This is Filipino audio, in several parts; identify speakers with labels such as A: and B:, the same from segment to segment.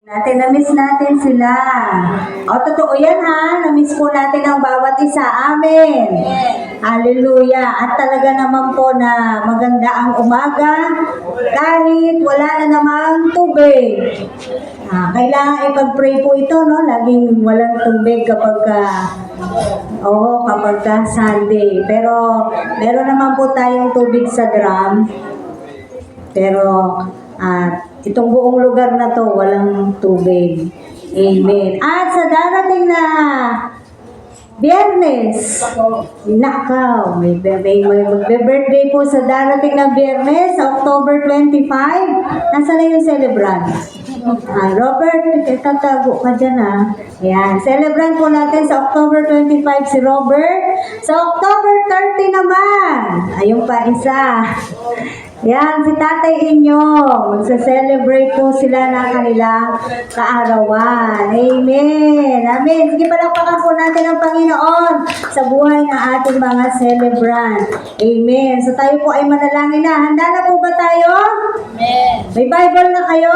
A: Na-miss natin sila. O, totoo yan ha. Na-miss po natin ang bawat isa. Amen. Hallelujah. At talaga naman po na maganda ang umaga kahit wala na namang tubig. Kailangan ipag-pray po ito, no? Laging walang tubig kapag Sunday. Pero meron naman po tayong tubig sa drum. Pero itong buong lugar na to, walang tubig. Amen. At sa darating na Biyernes, nakaw, may birthday po sa darating na Biyernes, October 25. Nasaan na yung celebrant? Robert, tatago ka dyan ha. Ayan, celebrant po natin sa October 25 si Robert. Sa October 30 naman, ayun pa isa. Yan, si Tatay Inyong. Magsa-celebrate po sila ng kanilang kaarawan. Amen. Amen. Sige, palakpakan po natin ang Panginoon sa buhay ng ating mga celebrant. Amen. So tayo po ay manalangin na. Handa na po ba tayo?
B: Amen.
A: May Bible na kayo?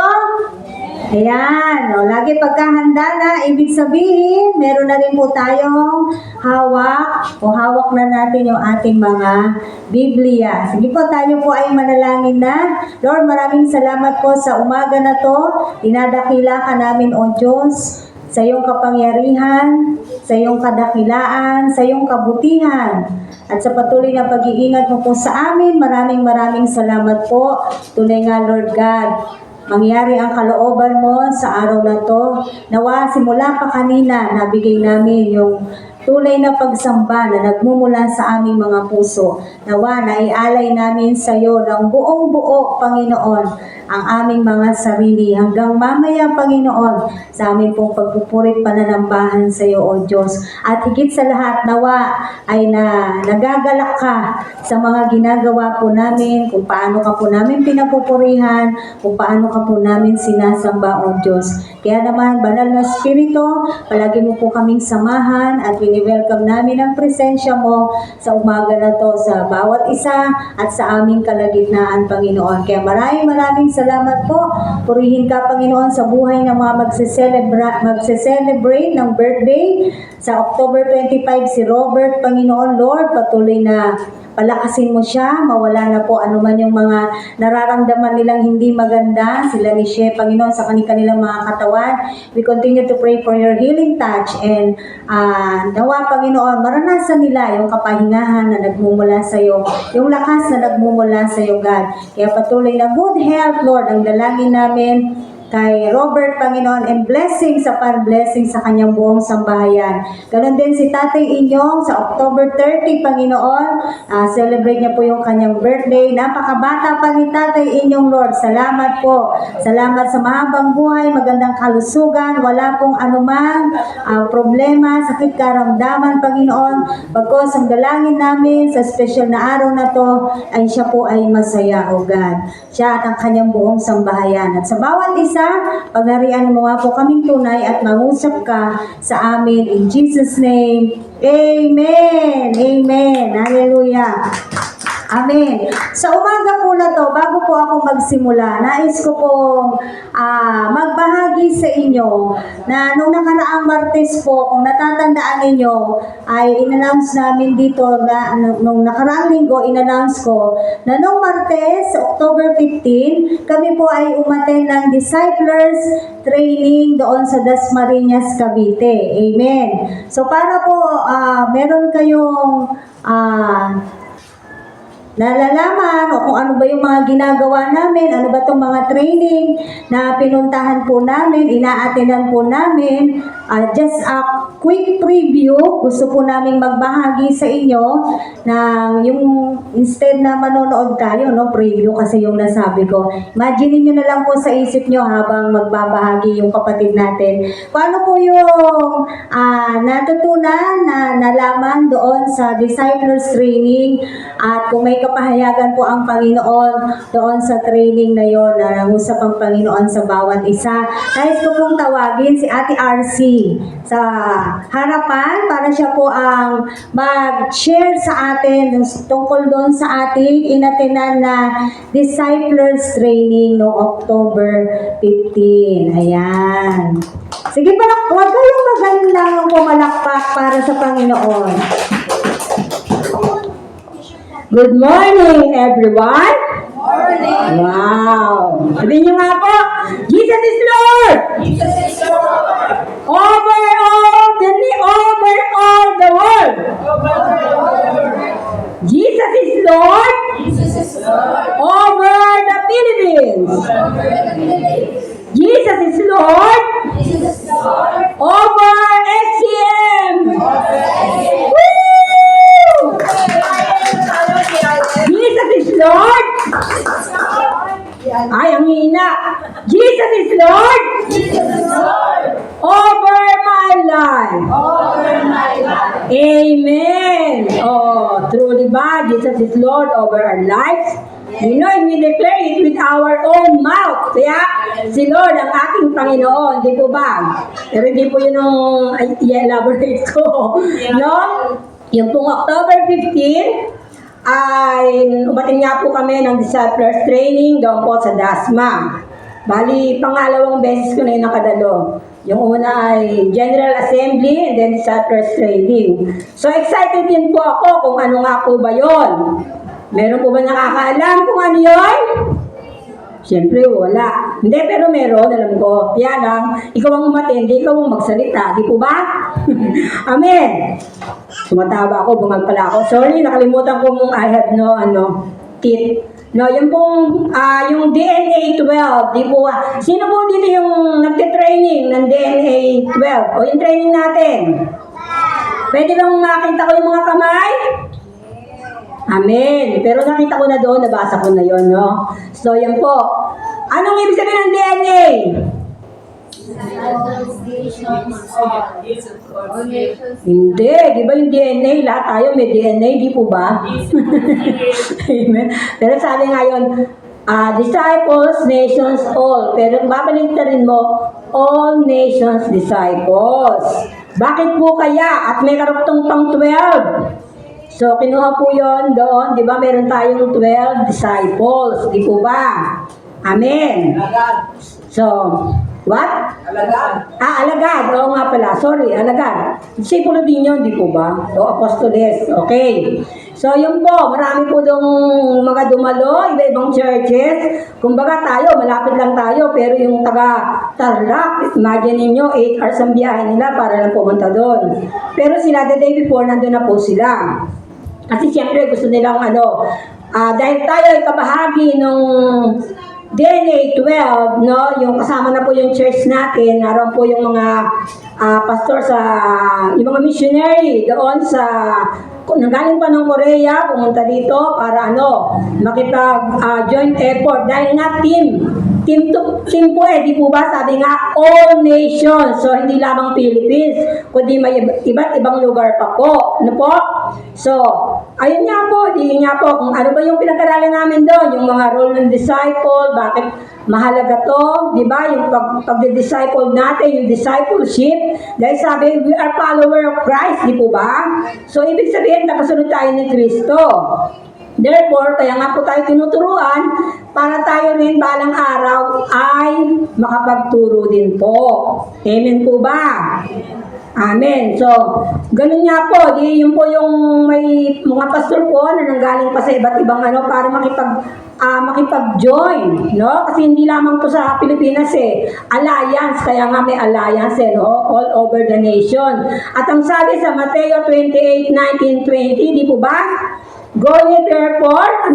A: Ayan, lagi pagkahanda na, ibig sabihin, meron na rin po tayong hawak na natin yung ating mga Biblia. Sige po, tayo po ay manalangin na. Lord, maraming salamat po sa umaga na to. Dinadakila ka namin, O Diyos, sa iyong kapangyarihan, sa iyong kadakilaan, sa iyong kabutihan, at sa patuloy na pag-iingat mo po sa amin. Maraming salamat po. Tunay nga, Lord God, mangyari ang kalooban mo sa araw na to. Nawa, simula pa kanina, nabigay namin yung tunay na pagsamba na nagmumula sa aming mga puso. Nawa, naialay namin sa iyo ng buong-buo, Panginoon, ang aming mga sarili hanggang mamaya, Panginoon, sa aming pong pagpupurit pananambahan sa iyo, O Diyos. At higit sa lahat, nawa ay nagagalak ka sa mga ginagawa po namin, kung paano ka po namin pinapupurihan, kung paano ka po namin sinasamba, O Diyos. Kaya naman, Banal na Espiritu, palagi mo po kaming samahan at welcome namin ang presensya mo sa umaga na to sa bawat isa at sa aming kalagitnaan, Panginoon. Kaya maraming salamat po. Purihin ka, Panginoon, sa buhay ng mga magse-celebrate ng birthday sa October 25 si Robert, Panginoon. Lord, patuloy na palakasin mo siya, mawala na po anuman yung mga nararamdaman nilang hindi maganda, sila ni Shea, Panginoon, sa kanilang mga katawan. We continue to pray for your healing touch and nawa, Panginoon, maranasan nila yung kapahingahan na nagmumula sa iyo, yung lakas na nagmumula sa iyo, God. Kaya patuloy na good health, Lord, ang dalangin namin kay Robert, Panginoon, and blessing sa kanyang buong sambahayan. Ganon din si Tatay Inyong sa October 30, Panginoon. Celebrate niya po yung kanyang birthday. Napakabata pa ni Tatay Inyong, Lord. Salamat po. Salamat sa mahabang buhay, magandang kalusugan, wala pong anumang problema, sakit karamdaman, Panginoon. Pagkos ang dalangin namin sa special na araw na to ay siya po ay masaya, O God. Siya at ang kanyang buong sambahayan. At sa bawat isa, pagharian mo nga po kaming tunay at mangusap ka sa amin. In Jesus' name, Amen. Amen. Hallelujah. Amen. Sa umaga po na to, bago po ako magsimula, nais ko pong magbahagi sa inyo na nung nakaraang Martes po, kung natatandaan ninyo, ay in-announce namin dito na nung nakaraang linggo, in-announce ko na nung Martes, October 15, kami po ay umattend ng Disciples Training doon sa Dasmariñas, Cavite. Amen. So para po meron kayong nalalaman o kung ano ba yung mga ginagawa namin, ano ba itong mga training na pinuntahan po namin, ina-attendan po namin, just a quick preview, gusto po namin magbahagi sa inyo ng yung instead na manonood tayo, no, preview kasi yung nasabi ko. Imagine niyo na lang po sa isip nyo habang magbabahagi yung kapatid natin. Kung ano po yung natutunan na nalaman doon sa Disciples Training at kung may kapahayagan po ang Panginoon doon sa training na yon na nangusap ang Panginoon sa bawat isa. Nais ko pong tawagin si Ate RC sa harapan para siya po ang mag-share sa atin tungkol doon sa ating inatenan na Disciples Training no October 15. Ayan. Sige pa, huwag kayong magandang pumalakpak para sa Panginoon. Good morning, everyone. Morning. Wow. Sabihin niyo nga po, Jesus is Lord.
B: Jesus is Lord.
A: Over all the world. Jesus is Lord.
B: Jesus is Lord.
A: Over the Philippines.
B: Over the Philippines.
A: Jesus is Lord.
B: Jesus is Lord.
A: Over SCM.
B: Over SCM.
A: Woo! Jesus is Lord. Ay, ang hina. Jesus is Lord.
B: Jesus is Lord.
A: Over my life.
B: Over my life.
A: Amen. Oh, truly ba? Jesus is Lord over our lives. You know, and we declare it with our own mouth. Kaya, si Lord ang aking Panginoon. Di po ba? Pero hindi po yun ang i-elaborate ko. No? Yung pong October 15, ay umating nga po kami ng Disciples Training doon po sa Dasma. Bali, pangalawang beses ko na yung nakadalo. Yung una ay General Assembly and then Disciples Training. So excited din po ako kung ano nga po ba yon. Meron po ba nakakaalam kung ano yon? Siyempre, wala. Hindi, pero meron, alam ko. Kaya lang, ikaw ang umatindi, ikaw ang magsalita. Di po ba? Amen. Sumatawa ako, bungal pala ako. Sorry, nakalimutan ko mong I have kit. No, yung pong, yung DNA 12, di po ba? Sino po dito yung nagtitraining ng DNA 12? O yung training natin? Pwede bang makita ko yung mga kamay? Amen. Pero nakita ko na doon, nabasa ko na yon, no? So, yan po. Anong ibig sabihin ng DNA? Hindi. Di ba yung DNA, lahat tayo may DNA, di po ba? Amen. Pero sabi nga yun, disciples, nations, all. Pero babalintarin mo, all nations disciples. Bakit po kaya? At may karugtong pang 12. So, kinuha po yon doon, di ba meron tayong 12 disciples, di po ba? Amen. So, what?
B: Alagad.
A: Alagad. Oo nga pala. Sorry, alagad. Disipulo din yun, di po ba? O, apostoles. Okay. So, yun po. Marami po dong mga dumalo, iba-ibang churches. Kumbaga tayo, malapit lang tayo. Pero yung taga-Tarlac, imagine ninyo, 8 hours ang biyahe nila para lang pumunta doon. Pero sila, the day before, nandun na po sila. Kasi siyempre, gusto nilang dahil tayo ay kabahagi nung DNA 12, no? Yung kasama na po yung church natin, naroon po yung mga pastor yung mga missionary doon sa nanggaling pa ng Korea, pumunta dito para makipag joint effort dahil nga team po di po ba sabi nga all nations, so hindi lamang Philippines kundi may iba't ibang lugar pa po, ano po? So, ayun nga po, kung ano ba yung pinag-aralan namin doon, yung mga role ng disciple, bakit mahalaga to, di ba? Yung pag-disciple natin, yung discipleship, dahil sabi, we are follower of Christ, di po ba? So, ibig sabihin, nakasunod tayo ni Kristo. Therefore, kaya nga po tayo tinuturuan para tayo rin balang araw ay makapagturo din po. Amen po ba? Amen. So, ganun nga po. Yun po yung may mga pastor po na nanggaling pa sa iba't ibang para makipag-join, no? Kasi hindi lamang to sa Pilipinas alliance, kaya nga may alliance no? All over the nation. At ang sabi sa Mateo 28:19-20, di po ba? Go ye therefore,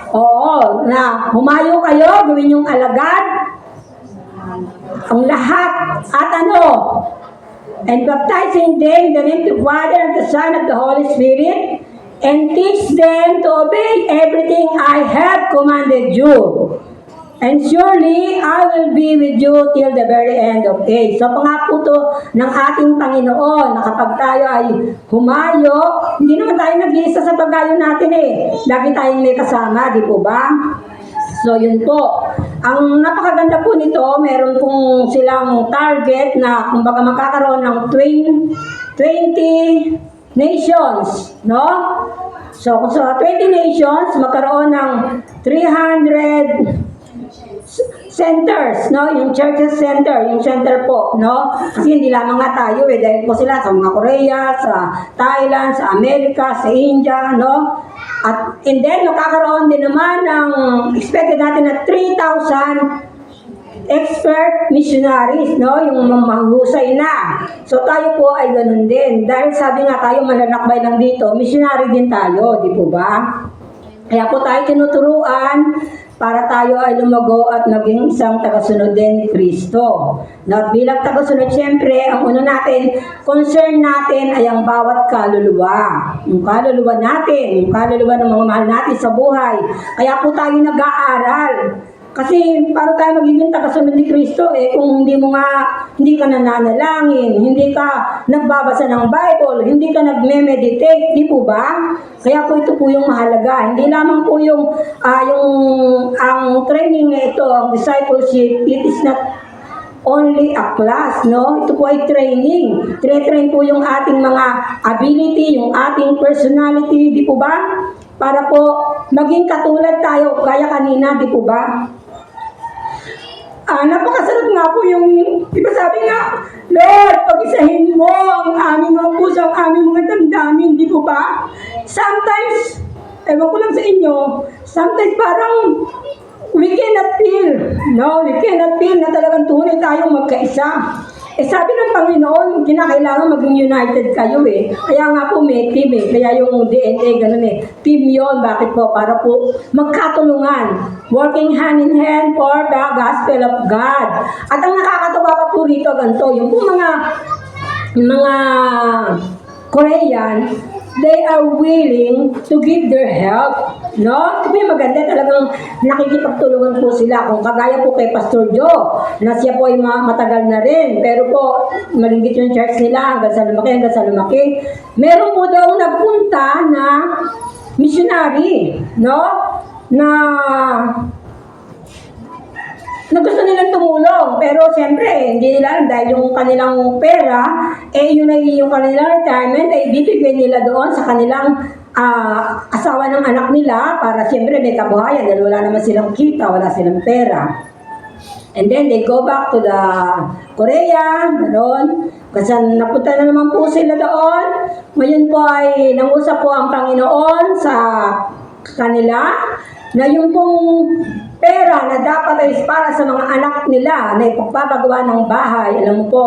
A: Oo, na humayo kayo, gawin yung alagad, ang lahat, at and baptizing them in the name of the Father and the Son and the Holy Spirit, and teach them to obey everything I have commanded you. And surely, I will be with you till the very end of age. So, pangako to ng ating Panginoon na kapag tayo ay humayo, hindi naman tayo nag-iisa sa paggayo natin Lagi tayong may kasama, di po ba? So, yun po.
C: Ang napakaganda po nito, meron pong silang target na kumbaga magkakaroon ng 20 nations, no? So, kung sa 20 nations, magkaroon ng 300 centers, no? Yung churches center, yung center po, no? Kasi hindi lamang nga tayo dahil po sila sa mga Korea, sa Thailand, sa Amerika, sa India, no? And then, magkakaroon din naman ng expected natin na 3,000 expert missionaries, no? Yung mahusay na. So, tayo po ay ganun din. Dahil sabi nga tayo, manlalakbay lang dito, missionary din tayo, di po ba? Kaya po tayo tinuturuan para tayo ay lumago at maging isang tagasunod din ni Kristo. At bilang tagasunod, siyempre, ang una natin, concern natin ay ang bawat kaluluwa. Yung kaluluwa natin, yung kaluluwa ng mga mahal natin sa buhay. Kaya po tayo nag-aaral. Kasi para tayo magiging tagasunod ni Kristo, kung hindi ka nananalangin, hindi ka nagbabasa ng Bible, hindi ka nagme-meditate, di po ba? Kaya po ito po yung mahalaga. Hindi lamang po ang training na ito, ang discipleship, it is not only a class, no? Ito po ay training. Tine-train po yung ating mga ability, yung ating personality, di po ba? Para po maging katulad tayo, kaya kanina, di po ba? Napakasarap nga po yung, di ba sabi nga, Lord, pag-isahin mo ang aming mga puso, ang aming mga damdamin, di po ba? Sometimes, ewan ko lang sa inyo, sometimes parang we cannot feel, no? We cannot feel na talagang tunay tayong magkaisa. Sabi ng Panginoon, kinakailangan maging united kayo Kaya nga po may team Kaya yung DNA, ganun Team yon. Bakit po? Para po magkatulungan. Working hand in hand for the gospel of God. At ang nakakatawa pa po rito, ganito, yung po mga Korean, they are willing to give their help. No? Ito po yung maganda, talagang nakikipagtulungan po sila. Kung kagaya po kay Pastor Joe, na siya po ay matagal na rin, pero po, malinggit yung church nila, hanggang sa lumaki. Meron po daw nagpunta na missionary, no? Na gusto nilang tumulong, pero siyempre, hindi nila alam dahil yung kanilang pera, yun ay yung kanilang retirement, ay bibigay nila doon sa kanilang asawa ng anak nila para siyempre may kabuhayan dahil wala naman silang kita, wala silang pera. And then they go back to the Korea, doon. Kasi napunta na naman po sila doon. Ngayon po ay nangusap po ang Panginoon sa kanila na yung pong pera na dapat ay para sa mga anak nila na ipagpapagawa ng bahay. Alam mo po,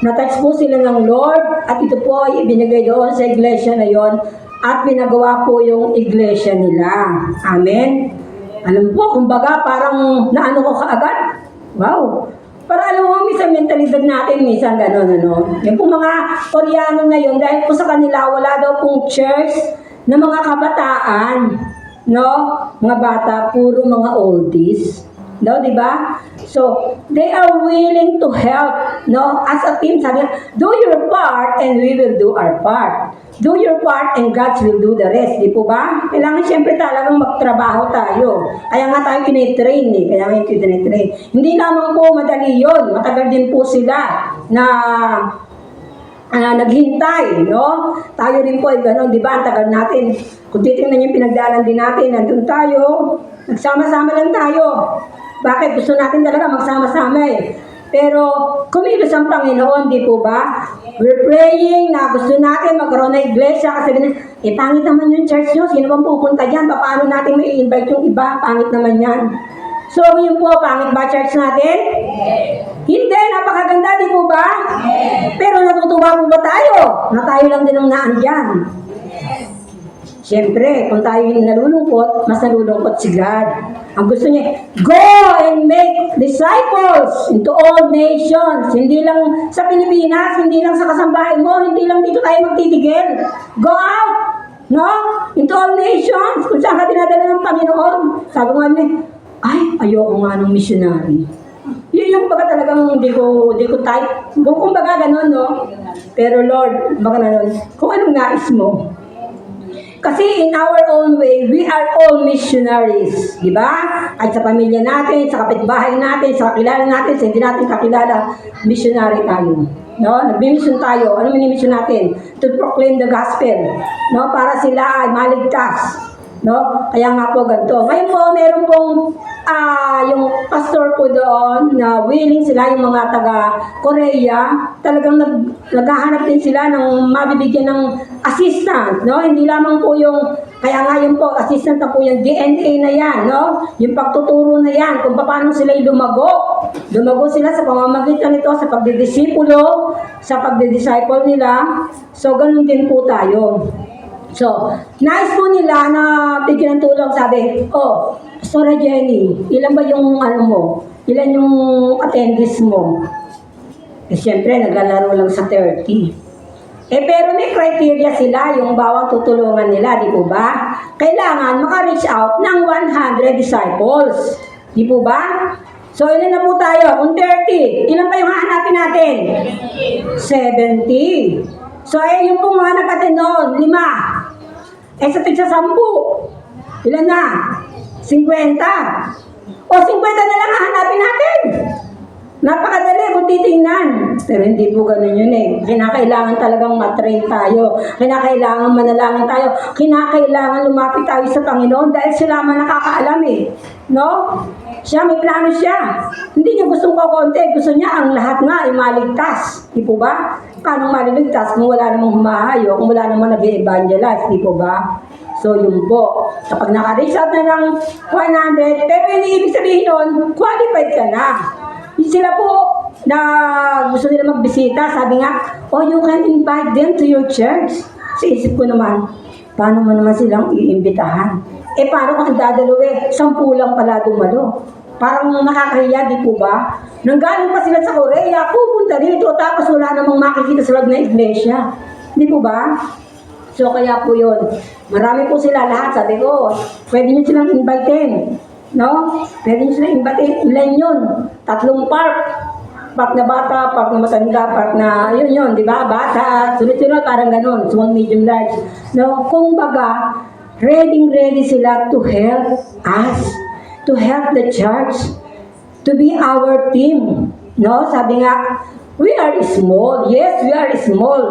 C: na-touch po sila ng Lord at ito po ay ibinigay doon sa iglesia na yon at pinagawa po yung iglesia nila. Amen? Alam po, kumbaga parang naano ko kaagad. Wow! Para alam mo, minsan mentalidad natin, minsan gano'n, Yung pong mga Koreano na yun, dahil po sa kanila, wala daw pong church na mga kabataan, no? Mga bata, puro mga oldies. No, di ba? So, they are willing to help, no? As a team, sabi, do your part and we will do our part. Do your part and God will do the rest, di po ba? Kailangan siyempre talagang magtrabaho tayo. Kaya nga tayo tinitrain Kaya nga tinitrain. Hindi lamang po madali yun. Matagal din po sila na naghintay, no? Tayo rin po ay gano'n, di ba? Ang tagal natin. Kung titingnan yung pinagdaanan din natin, nandun tayo, nagsama-sama lang tayo. Bakit? Gusto natin talaga magsama-sama Pero, kumilos ang Panginoon, di po ba? We're praying na gusto natin magkaroon na iglesia kasi pangit naman yung church nyo. Sino bang pupunta dyan? Paano natin may invite yung iba? Pangit naman yan. So, yun po, pangit ba church natin? Hindi, napakaganda, di po ba? Pero natutuwa po ba tayo? Na tayo lang din ang naandyan. Siyempre, kung tayo yung nalulungkot, mas nalulungkot si God. Ang gusto niya, go and make disciples into all nations. Hindi lang sa Pilipinas, hindi lang sa kasambahay mo, hindi lang dito tayo magtitigil. Go out, no? Into all nations. Kung saan ka dinadala ng Panginoon. Sabi nga niya, ay, ayoko nga ng missionary. Yun yung baga talagang di ko type. Kung baga ganun, no? Pero Lord, baga ganun, kung anong nais mo. Kasi in our own way, we are all missionaries. Di ba? Kahit sa pamilya natin, sa kapitbahay natin, sa kakilala natin, sa hindi natin kakilala, missionary tayo. No? Nagbimission tayo. Ano minimission natin? To proclaim the gospel. No? Para sila ay maligtas. No? Kaya nga po ganito. Ngayon po, meron pong yung pastor po doon na willing sila, yung mga taga-Korea, talagang naghahanap din sila ng mabibigyan ng assistant. No? Hindi lamang po yung, kaya nga yun po, assistant na po yung DNA na yan. No? Yung pagtuturo na yan, kung paano sila lumago. Lumago sila sa pamamagitan nito, sa pagdidisipulo, sa pagdidisciple nila. So, ganun din po tayo. So, nais po nila na bigyan ng tulong, sabi, oh, Pastora Jenny, ilan ba yung ano mo? Ilan yung attendees mo? Eh, siyempre, naglalaro lang sa 30. Eh, pero may criteria sila, yung bawang tutulungan nila, di po ba? Kailangan maka-reach out ng 100 disciples. Di po ba? So, ilan na po tayo? Kung 30, ilan pa yung hahanapin natin? 70. So, yung pong mga nag-attend noon, 5. Eh, sa tigsa 10. Ilan na? 50. O, 50 na lang hahanapin natin. Napakadali kung titingnan. Pero hindi po ganun yun eh. Kinakailangan talagang matrain tayo. Kinakailangan manalangin tayo. Kinakailangan lumapit tayo sa Panginoon dahil siya naman nakakaalam eh. No? Siya, may plano siya. Hindi niya gustong kukonti. Gusto niya ang lahat nga ay maligtas. Di po ba? Paano maliligtas kung wala namang humahayo, kung wala namang nag-evangelize, di po ba? So, yun po. Kapag naka-reach out na ng 100, pero hindi ibig sabihin nun, qualified ka na. Sila po na gusto nila magbisita, sabi nga, oh, you can invite them to your church. Sa isip ko naman, paano mo naman silang iimbitahan? Eh, paano kung dadalawi? 10 lang pala dumalo. Parang nakakahiya, di po ba? Nanggaling pa sila sa Korea, pupunta rito, tapos wala namang makikita sa loob ng iglesia. Di po ba? So, kaya po yun. Marami po sila lahat, sabi ko, pwede nyo silang invitein. No? Pwede nyo silang invitein. Ilan yun? 3 park. Park na bata, park na matanda, park na, yun, di ba? Bata, sunod-sunod, parang ganun. Small, medium, large. No? Kung baga, ready sila to help us, to help the church, to be our team. No? Sabi nga, we are small. Yes, we are small.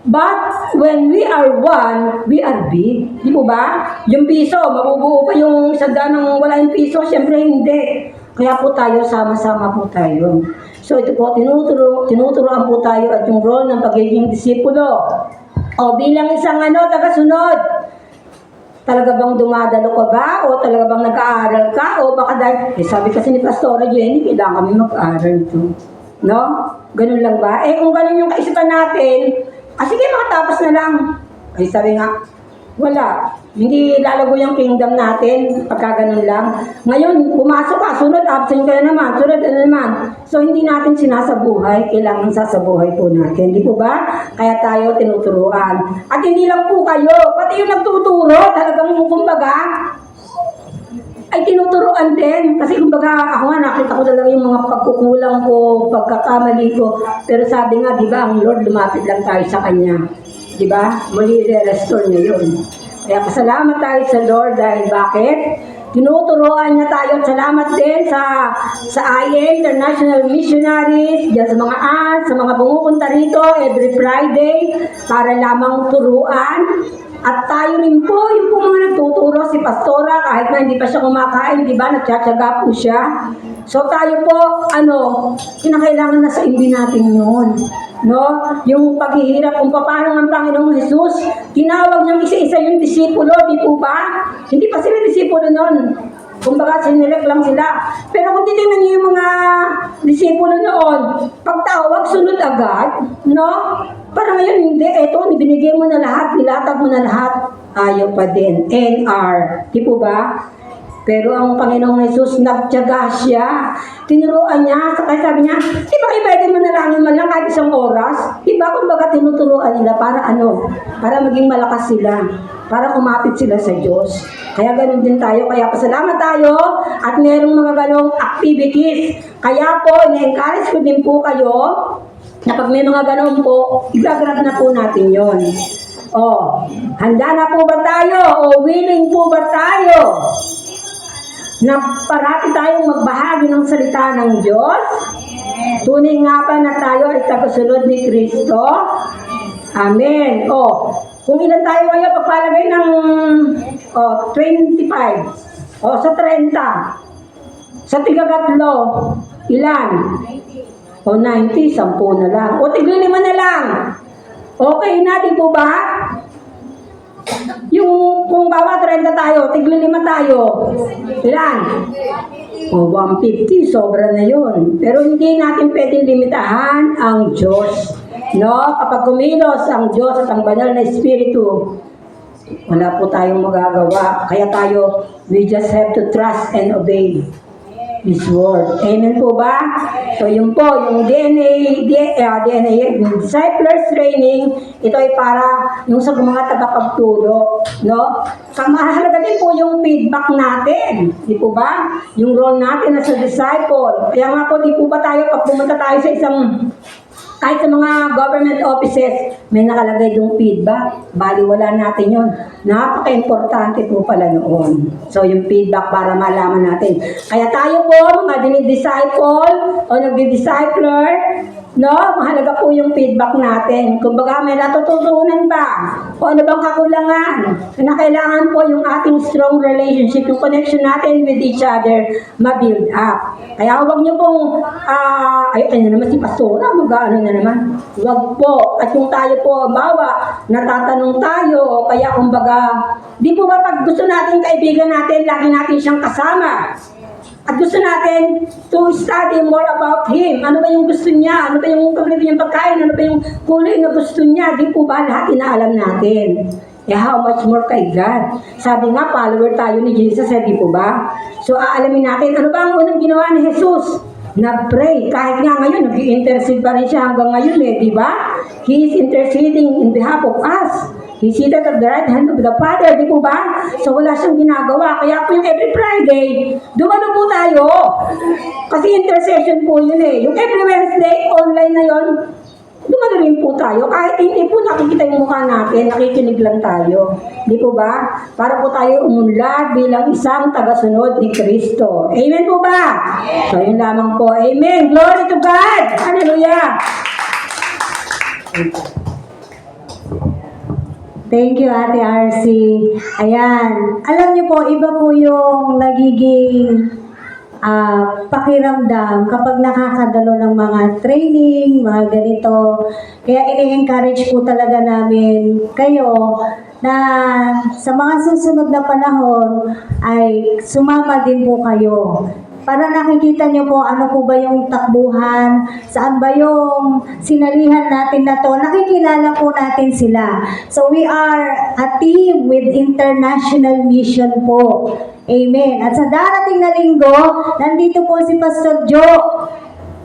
C: But when we are one, we are big. Di po ba? Yung piso, mabubuo pa yung sada ng wala yung piso. Siyempre hindi. Kaya po tayo, sama-sama po tayo. So ito po, tinuturuan po tayo at yung role ng pagiging disipulo. O bilang isang tagasunod, talaga bang dumadalo ka ba? O talaga bang nag-aaral ka? O baka dahil, sabi kasi ni Pastora Jenny, kailangan kami mag-aaral ito. No? Ganun lang ba? Eh kung ganun yung kaisipan natin, sige makatapos na lang. Ay sabi nga, wala. Hindi lalago yung kingdom natin pagka ganun lang. Ngayon, pumasok ka, sunod, absent ka na naman, sunod na naman. So, hindi natin sinasabuhay, kailangan sasabuhay po natin. Di po ba? Kaya tayo tinuturuan. At hindi lang po kayo, pati yung nagtuturo, talagang kumbaga, ay tinuturuan din. Kasi kumbaga, ako nga nakita ko talaga yung mga pagkukulang ko, pagkakamali ko. Pero sabi nga, di ba, ang Lord, lumapit lang tayo sa Kanya. Di ba? Muli i-restore niya yun. Kaya pasalamat tayo sa Lord dahil bakit? Tinuturuan niya tayo at salamat din sa IA, International Missionaries, dyan sa mga ads, sa mga pumupunta rito every Friday para lamang turuan. At tayo rin po, yung po mga nagtuturo, si Pastora, kahit na hindi pa siya kumakain, di ba, nagtsatsaga po siya. So tayo po, kinakailangan na sa hindi natin yun. No? Yung paghihirap kung paano ng Panginoong Jesus, tinawag niyang isa-isa yung disipulo, di po ba? Hindi pa sila disipulo nun. Kumbaga, sinilek lang sila. Pero kung titingnan niyo yung mga disipulo noon, pagtawag, sunod agad, no? Para ngayon, hindi. Eto, binigay mo na lahat, nilatag mo na lahat. Ayaw pa din. NR. Di po ba? Pero ang Panginoong Jesus, nagtiyaga siya. Tinuruan niya. Kaya sabi niya, di ba kayo pwede manalangin man lang kahit isang oras? Di ba kung baga tinuturuan nila para Para maging malakas sila. Para kumapit sila sa Diyos. Kaya ganun din tayo. Kaya pasalamat tayo at merong mga ganong activities. Kaya po, ina-encourage ko din po kayo na pag may mga ganon po, igagrab na po natin yon. Handa na po ba tayo? O willing po ba tayo na parati tayong magbahagi ng salita ng Diyos? Tunay nga ba na tayo ay tagasunod ni Kristo? Amen. Kung ilan tayo ngayon, pagpalagay ng 25. Sa 30. Sa tigagatlo, ilan? 90, 10 na lang. tigli 5 na lang. Okay na, di po ba? Yung kung bawa 30 tayo, tigli 5 tayo. Ilan? 150, sobra na yun. Pero hindi natin pwedeng limitahan ang Diyos. No? Kapag kumilos ang Diyos at ang banal na Espiritu, wala po tayong magagawa. Kaya tayo, we just have to trust and obey His word. Amen po ba? So yun po, yung DNA, yung disciples training, ito ay para yung sa mga tagapagturo, no? Mahalaga din po yung feedback natin, di po ba? Yung role natin as a disciple. Kaya nga po, di po ba tayo, pag pumunta tayo sa kahit sa mga government offices, may nakalagay yung feedback. Baliwala natin yun. Napaka-importante po pala noon. So, yung feedback para malaman natin. Kaya tayo po, mga dinidisciple o nagdi-discipler, no? Mahalaga po yung feedback natin. Kumbaga, may natututunan ba? O ano bang kakulangan? Na kailangan po yung ating strong relationship, yung connection natin with each other, ma-build up. Kaya huwag niyo pong, ayun naman si Pastora, mag-ano na naman. Huwag po. At yung tayo po, bawa, natatanong tayo, o kaya kumbaga, di po ba pag gusto natin kaibigan natin, lagi natin siyang kasama. At gusto natin to study more about Him. Ano ba yung gusto niya? Ano ba yung paborito niyang pagkain? Ano ba yung kulay na gusto niya? Di po ba lahat inaalam natin? How much more kay God? Sabi nga, follower tayo ni Jesus, di po ba? So, aalamin natin, ano ba ang unang ginawa ni Jesus? Nag-pray. Kahit nga ngayon, nag-i-intercede pa rin siya hanggang ngayon, di ba? He is interceding in behalf of us. He's seated at the right hand of the Father, di po ba? So, wala siyang ginagawa. Kaya po yung every Friday, dumano po tayo. Kasi intercession po yun Yung every Wednesday, online na yun, dumano rin po tayo. Kahit hindi po nakikita yung mukha natin, nakikinig lang tayo. Di po ba? Para po tayo umunlad bilang isang tagasunod ni Kristo. Amen po ba? So, yun lamang po. Amen. Glory to God. Hallelujah.
A: Thank you, Ate RC. Ayan. Alam niyo po, iba po yung nagiging pakiramdam kapag nakakadalo ng mga training, mga ganito. Kaya ini-encourage po talaga namin kayo na sa mga susunod na panahon ay sumama din po kayo. Para nakikita nyo po ano po ba yung takbuhan, saan ba yung sinalihan natin na to, nakikilala po natin sila. So we are a team with international mission po. Amen. At sa darating na linggo, nandito po si Pastor Joe.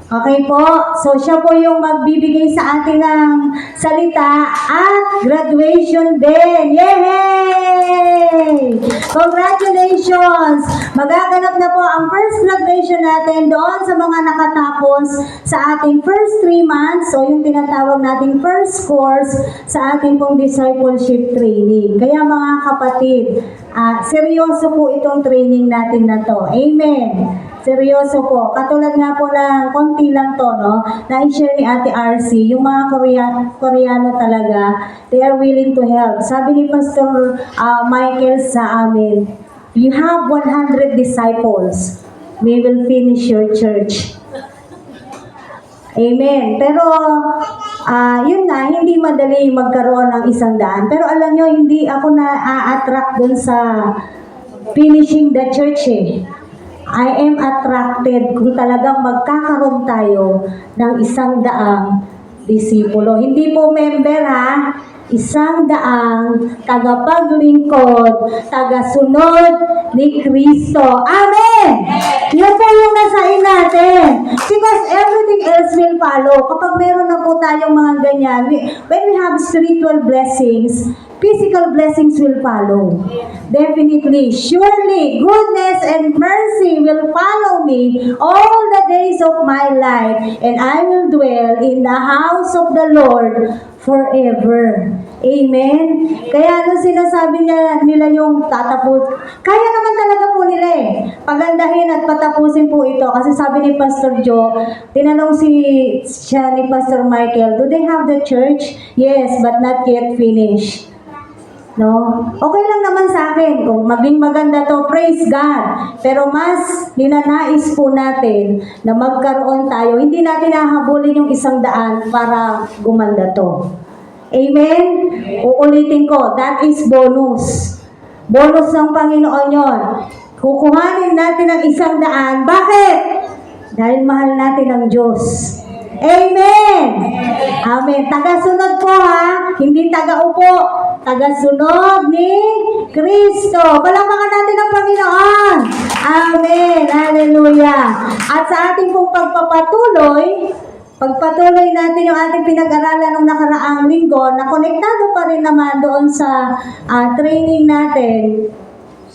A: Okay po? So siya po yung magbibigay sa atin ng salita at graduation din. Yay! Congratulations! Magaganap na po ang first graduation natin doon sa mga nakatapos sa ating first 3 months. So yung tinatawag nating first course sa ating pong discipleship training. Kaya mga kapatid, seryoso po itong training natin na to. Amen. Seryoso po. Katulad nga po ng konti lang to, no? Na-share ni Ate RC, yung mga Koreano talaga, they are willing to help. Sabi ni Pastor Michael sa amin, you have 100 disciples, we will finish your church. Amen. Pero, yun na, hindi madali magkaroon ng 100. Pero alam nyo, hindi ako na-attract dun sa finishing the church I am attracted kung talagang magkakaroon tayo ng 100 disipulo. Hindi po member 100 tagapaglingkod, tagasunod ni Kristo. Amen! Yan po yung nasain natin. Because everything else will follow. Kapag meron na po tayong mga ganyan, when we have spiritual blessings, physical blessings will follow. Definitely, surely, goodness and mercy will follow me all the days of my life, and I will dwell in the house of the Lord forever. Amen? Kaya ano sinasabi nila yung tatapos, kaya naman talaga po nila eh. Pagandahin at patapusin po ito. Kasi sabi ni Pastor Joe, tinanong siya ni Pastor Michael, do they have the church? Yes, but not yet finished. No? Okay lang naman sa akin kung maging maganda to, praise God. Pero mas ninanais po natin na magkaroon tayo, hindi natin hahabulin yung 100 para gumanda to. Amen? Uulitin ko, that is bonus. Bonus ng Panginoon yon. Kukuhanin natin ang 100. Bakit? Dahil mahal natin ang Diyos. Amen! Amen. Tagasunod po ha, hindi tagaupo. Tagasunod ni Kristo. Palakpakan natin ang Panginoon. Amen. Hallelujah. At sa ating pong pagpatuloy natin yung ating pinag-aralan ng nakaraang linggo na konektado pa rin naman doon sa training natin.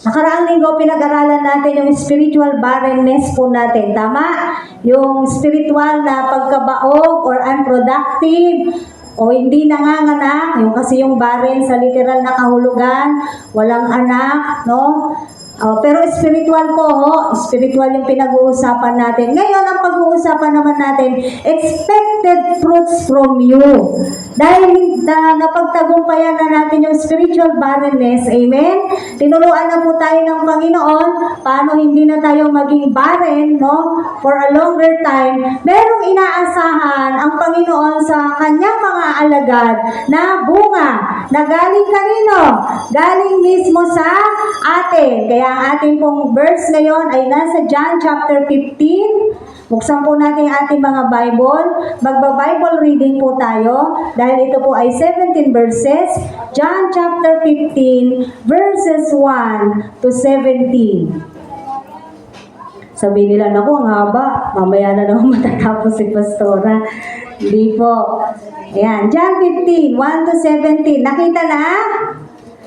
A: Nakaraang linggo, pinag-aralan natin yung spiritual barrenness po natin. Tama? Yung spiritual na pagkabaog or unproductive o hindi nanganganak. Kasi yung barren sa literal na kahulugan, walang anak, no? Pero spiritual po, spiritual yung pinag-uusapan natin. Ngayon, ang pag-uusapan naman natin, expected fruits from you. Dahil napagtagumpayan na natin yung spiritual barrenness, amen? Tinuruan na po tayo ng Panginoon, paano hindi na tayo maging barren, no? For a longer time. Merong inaasahan ang Panginoon sa kanyang mga alagad na bunga, na galing kanino? Galing mismo sa atin. Kaya ang ating pong verse ngayon ay nasa John chapter 15. Buksan po natin ang ating mga Bible. Magba-Bible reading po tayo dahil ito po ay 17 verses. John chapter 15 verses 1 to 17. Sabi nila, naku, ang haba. Mamaya na naman matatapos si Pastora. Hindi po. Ayan, John 15, 1 to 17. Nakita na?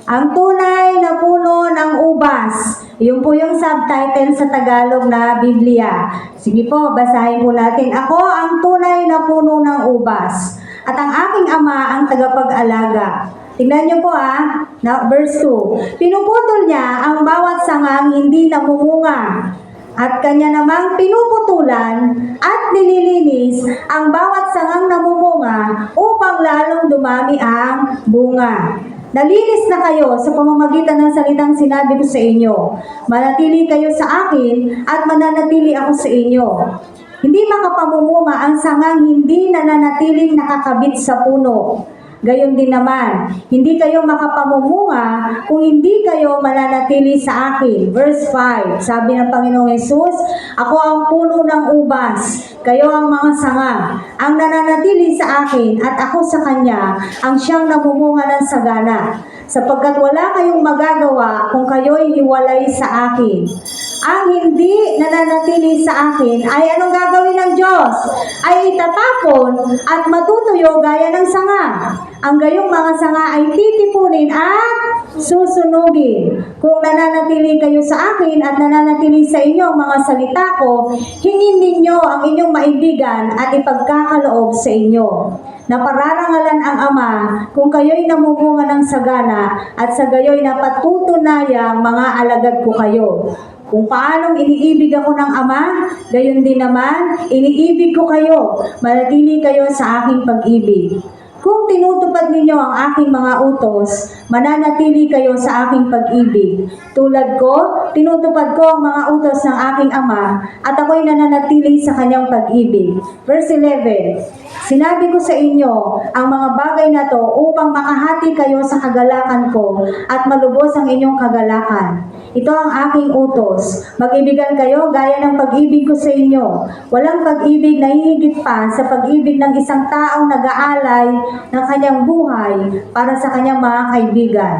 A: Ang tunay na puno ng ubas. Yun po yung subtitle sa Tagalog na Biblia. Sige po, basahin po natin. Ako ang tunay na puno ng ubas. At ang aking ama ang tagapag-alaga. Tingnan niyo po na verse 2. Pinuputol niya ang bawat sangang hindi namumunga. At kanya namang pinuputulan at nililinis ang bawat sangang namumunga upang lalong dumami ang bunga. Nalinis na kayo sa pamamagitan ng salitang sinabi ko sa inyo. Manatili kayo sa akin at mananatili ako sa inyo. Hindi makapamumunga ang sangang hindi nananatiling nakakabit sa puno. Gayon din naman, hindi kayo makapamumunga kung hindi kayo mananatili sa akin. Verse 5, sabi ng Panginoong Hesus, ako ang puno ng ubas, kayo ang mga sanga. Ang nananatili sa akin at ako sa kanya, ang siyang namumunga ng sagana. Sapagkat wala kayong magagawa kung kayo'y hiwalay sa akin. Ang hindi nananatili sa akin ay anong gagawin ng Diyos? Ay itatapon at matutuyo gaya ng sanga. Ang gayong mga sanga ay titipunin at susunugin. Kung nananatili kayo sa akin at nananatili sa inyo ang mga salita ko, hingin ninyo ang inyong maibigan at ipagkakaloob sa inyo. Napararangalan ang Ama kung kayo'y namumunga ng sagana at sa gayo'y napatutunayang mga alagad ko kayo. Kung paanong iniibig ako ng Ama, gayon din naman, iniibig ko kayo. Manatili kayo sa aking pag-ibig. Kung tinutupad ninyo ang aking mga utos, mananatili kayo sa aking pag-ibig. Tulad ko, tinutupad ko ang mga utos ng aking Ama at ako'y nananatili sa kanyang pag-ibig. Verse 11, sinabi ko sa inyo ang mga bagay na to upang makahati kayo sa kagalakan ko at malubos ang inyong kagalakan. Ito ang aking utos. Mag-ibigan kayo gaya ng pag-ibig ko sa inyo. Walang pag-ibig na hihigit pa sa pag-ibig ng isang taong nag-aalay ng kanyang buhay para sa kanyang mga kaibigan.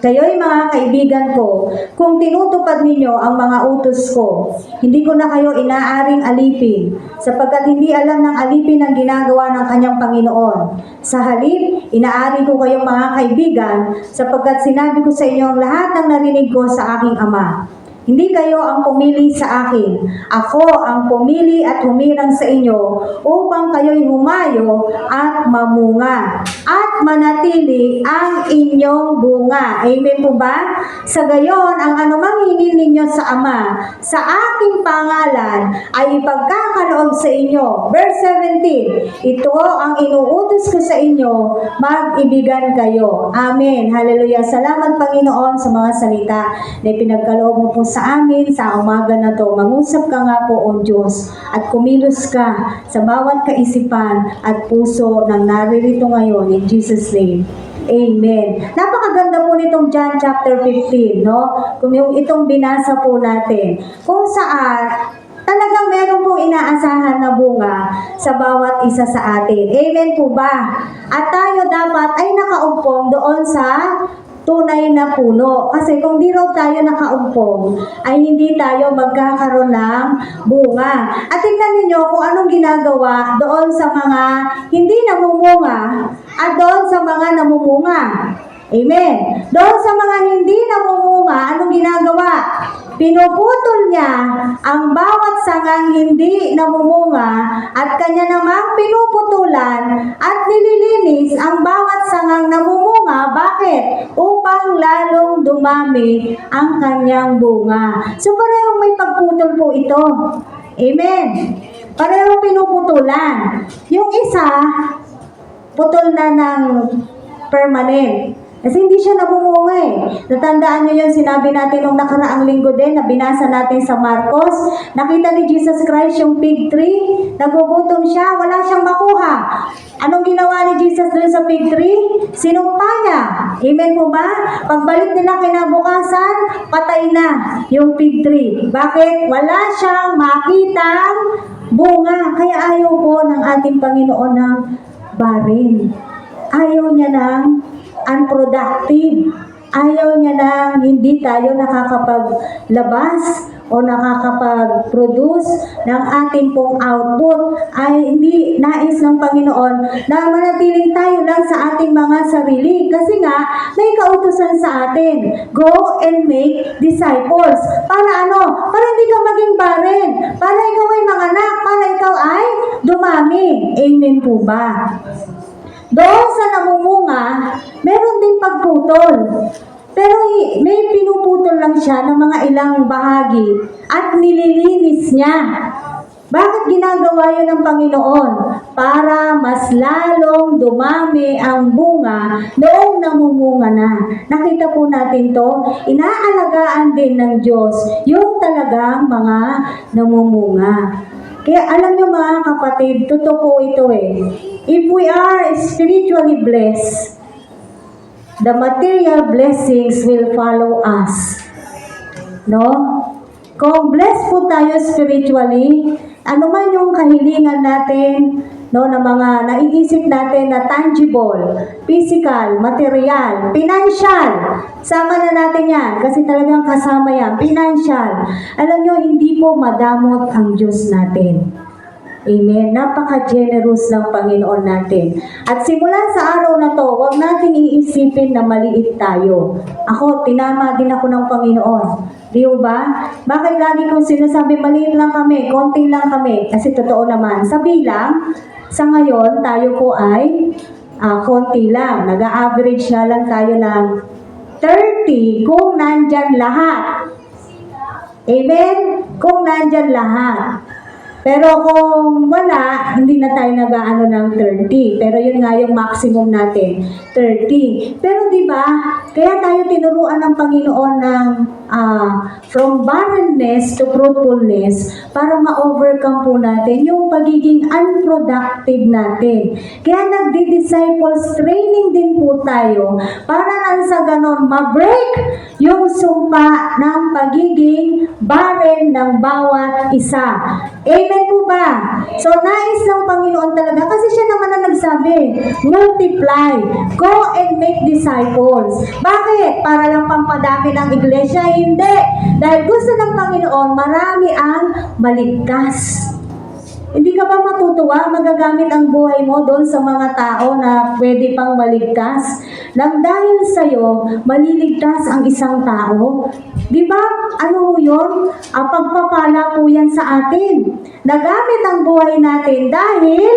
A: Kayo'y mga kaibigan ko, kung tinutupad ninyo ang mga utos ko, hindi ko na kayo inaaring alipin, sapagkat hindi alam ng alipin ang ginagawa ng kanyang Panginoon. Sa halip, inaari ko kayong mga kaibigan, sapagkat sinabi ko sa inyo ang lahat ng narinig ko sa aking Ama. Hindi kayo ang pumili sa akin. Ako ang pumili at humirang sa inyo upang kayo'y humayo at mamunga at manatili ang inyong bunga. Amen po ba? Sa gayon, ang anumang hingin ninyo sa Ama, sa aking pangalan, ay ipagkakaloob sa inyo. Verse 17, ito ang inuutos ko sa inyo, mag-ibigan kayo. Amen. Hallelujah. Salamat Panginoon sa mga salita na pinagkaloob mo po sa amin sa umaga na to. Mangusap ka nga po, O Diyos, at kumilos ka sa bawat kaisipan at puso ng naririto ngayon. In Jesus' name. Amen. Napakaganda po nitong John chapter 15, no? Kung yung itong binasa po natin. Kung saan talagang meron pong inaasahan na bunga sa bawat isa sa atin. Amen po ba? At tayo dapat ay nakaumpong doon sa tunay na puno. Kasi kung di raw tayo nakaumpong, ay hindi tayo magkakaroon ng bunga. At tingnan ninyo kung anong ginagawa doon sa mga hindi namumunga at doon sa mga namumunga. Amen. Doon sa mga hindi namumunga, anong ginagawa? Pinuputol niya ang bawat sangang hindi namumunga at kanya namang pinuputulan at nililinis ang bawat sangang namumunga. Bakit? Upang lalong dumami ang kanyang bunga. So parehong may pagputol po ito. Amen. Parehong pinuputulan. Yung isa, putol na ng permanent. Kasi hindi siya namumunga eh. Natandaan niyo yung sinabi natin nung nakaraang linggo din na binasa natin sa Marcos. Nakita ni Jesus Christ yung fig tree. Nagugutom siya. Wala siyang makuha. Anong ginawa ni Jesus doon sa fig tree? Sinumpa niya. Amen po ba? Pagbalik nila kinabukasan, patay na yung fig tree. Bakit? Wala siyang makitang bunga. Kaya ayaw po ng ating Panginoon ng barren. Ayaw niya ng unproductive. Ayaw niya na hindi tayo nakakapaglabas o nakakapag-produce ng ating pong output. Ay hindi nais ng Panginoon na manatiling tayo lang sa ating mga sarili. Kasi nga, may kautusan sa atin. Go and make disciples. Para ano? Para hindi ka maging barren. Para ikaw ay manganak. Para ikaw ay dumami. Amen po ba? Doon sa namumunga, meron din pagputol. Pero may pinuputol lang siya ng mga ilang bahagi at nililinis niya. Bakit ginagawa yun ng Panginoon? Para mas lalong dumami ang bunga noong namumunga na. Nakita po natin to, inaalagaan din ng Diyos yung talagang mga namumunga. Kaya alam nyo mga kapatid, totoo po ito eh. If we are spiritually blessed, the material blessings will follow us. No? Kung blessed po tayo spiritually, ano man yung kahilingan natin, no, na mga naiisip natin na tangible, physical, material, financial, sama na natin yan, kasi talagang kasama yan, financial. Alam nyo, hindi po madamot ang Diyos natin. Amen. Napaka-generous ng Panginoon natin. At simula sa araw na to, huwag nating iisipin na maliit tayo. Ako, tinama din ako ng Panginoon. Di ba? Bakit lagi kong sinasabi, maliit lang kami, konti lang kami? Kasi totoo naman, sa bilang, sa ngayon, tayo po ay konti lang. Nag-a-average na lang tayo ng 30 kung nandyan lahat. Amen? Kung nandyan lahat. Pero kung wala, hindi na tayo nag-aano ng 30. Pero yun nga yung maximum natin, 30. Pero di ba, kaya tayo tinuruan ng Panginoon ng from barrenness to fruitfulness para ma-overcome po natin yung pagiging unproductive natin. Kaya nagdi-disciples training din po tayo para nang sa ganon ma-break yung sumpa ng pagiging barren ng bawat isa. Amen po ba? So, nais ng Panginoon talaga, kasi siya naman ang nagsabi, multiply, go and make disciples. Bakit? Para lang pampadami ng iglesia? Hindi. Dahil gusto ng Panginoon, marami ang maligtas. Hindi ka ba matutuwa? Magagamit ang buhay mo doon sa mga tao na pwede pang maligtas? Nang dahil sa'yo, maliligtas ang isang tao. Di ba? Ano yun? Ang pagpapala po yan sa atin. Nagamit ang buhay natin dahil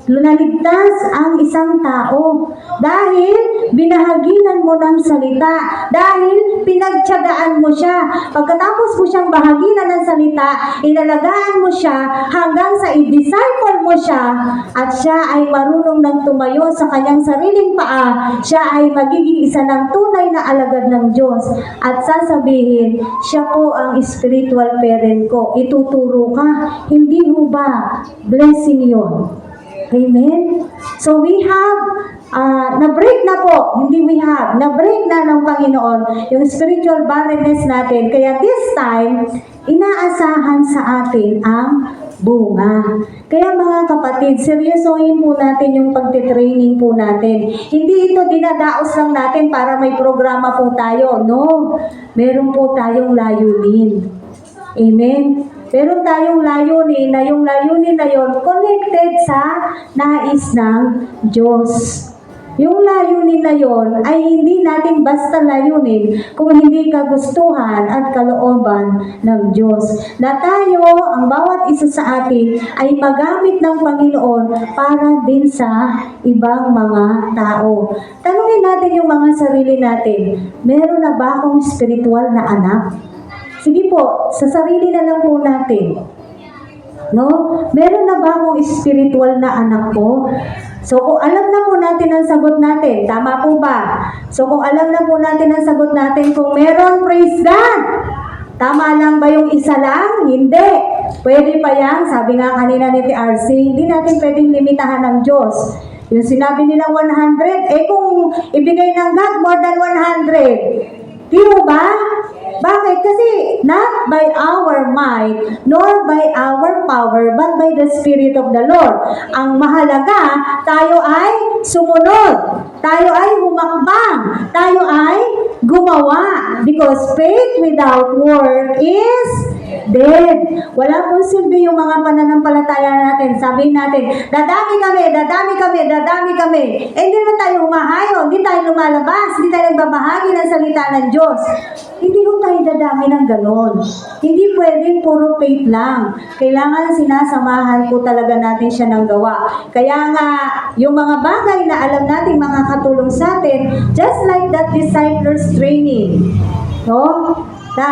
A: naligtas ang isang tao. Dahil binahaginan mo ng salita. Dahil pinagtiyagaan mo siya. Pagkatapos mo siyang bahaginan ng salita, inalagaan mo siya hanggang sa i-disciple mo siya at siya ay marunong nang tumayo sa kanyang sariling paa. Siya ay magiging isa ng tunay na alagad ng Diyos. At sasabihin, siya po ang spiritual parent ko. Ituturo ka. Hindi ho ba? Blessing yon. Amen? So we have, na-break na po, hindi we have, na-break na ng Panginoon yung spiritual barrenness natin. Kaya this time, inaasahan sa atin ang bunga. Kaya mga kapatid, seryosohin po natin yung pagtitraining po natin. Hindi ito dinadaos lang natin para may programa po tayo. No, meron po tayong layunin. Amen? Meron tayong layunin na yung layunin na yon connected sa nais ng Diyos. Yung layunin na yon ay hindi natin basta layunin kung hindi kagustuhan at kalooban ng Diyos. Na tayo, ang bawat isa sa atin, ay magamit ng Panginoon para din sa ibang mga tao. Tanungin natin yung mga sarili natin, meron na ba akong spiritual na anak? Sige po, sa sarili na lang po natin. No? Meron na ba akong spiritual na anak ko? So, kung alam na po natin ang sagot natin, tama po ba? So, kung alam na po natin ang sagot natin, kung meron, praise God! Tama lang ba yung isa lang? Hindi. Pwede pa yan. Sabi nga kanina ni TRC, hindi natin pwedeng limitahan ng Diyos. Yung sinabi nilang 100, kung ibigay ng God, more than 100. Di mo ba? Bakit? Kasi not by our might, nor by our power, but by the Spirit of the Lord. Ang mahalaga, tayo ay sumunod. Tayo ay humakbang. Tayo ay gumawa. Because faith without work is dead. Wala pong silbi yung mga pananampalataya natin. Sabihin natin, dadami kami, dadami kami, dadami kami. Hindi naman tayo humahayo, hindi tayo lumalabas, hindi tayo nagbabahagi ng salita ng Diyos. Hindi ko tayo dadami ng ganon. Hindi pwedeng puro faith lang. Kailangan sinasamahan po talaga natin siya ng gawa. Kaya nga, yung mga bagay na alam natin makakatulong sa atin, just like that disciples training, no? Na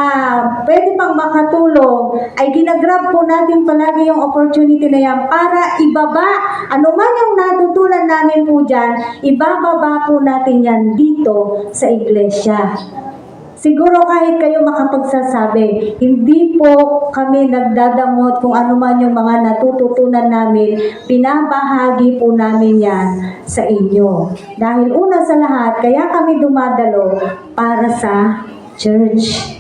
A: pwede pang makatulong, ay ginagrab po natin palagi yung opportunity na yan para ibaba, anuman yung natutunan namin po dyan, ibababa po natin yan dito sa iglesia. Siguro kahit kayo makapagsasabi, hindi po kami nagdadamot kung ano man yung mga natututunan namin, pinabahagi po namin yan sa inyo. Dahil una sa lahat, kaya kami dumadalo para sa church.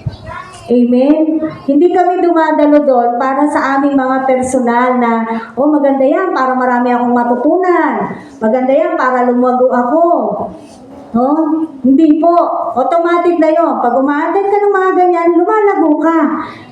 A: Amen? Hindi kami dumadalo doon para sa aming mga personal na, maganda yan para marami akong matutunan. Maganda yan para lumago ako. No? Hindi po. Automatic na yun. Pag umaattend ka ng mga ganyan, lumalago ka.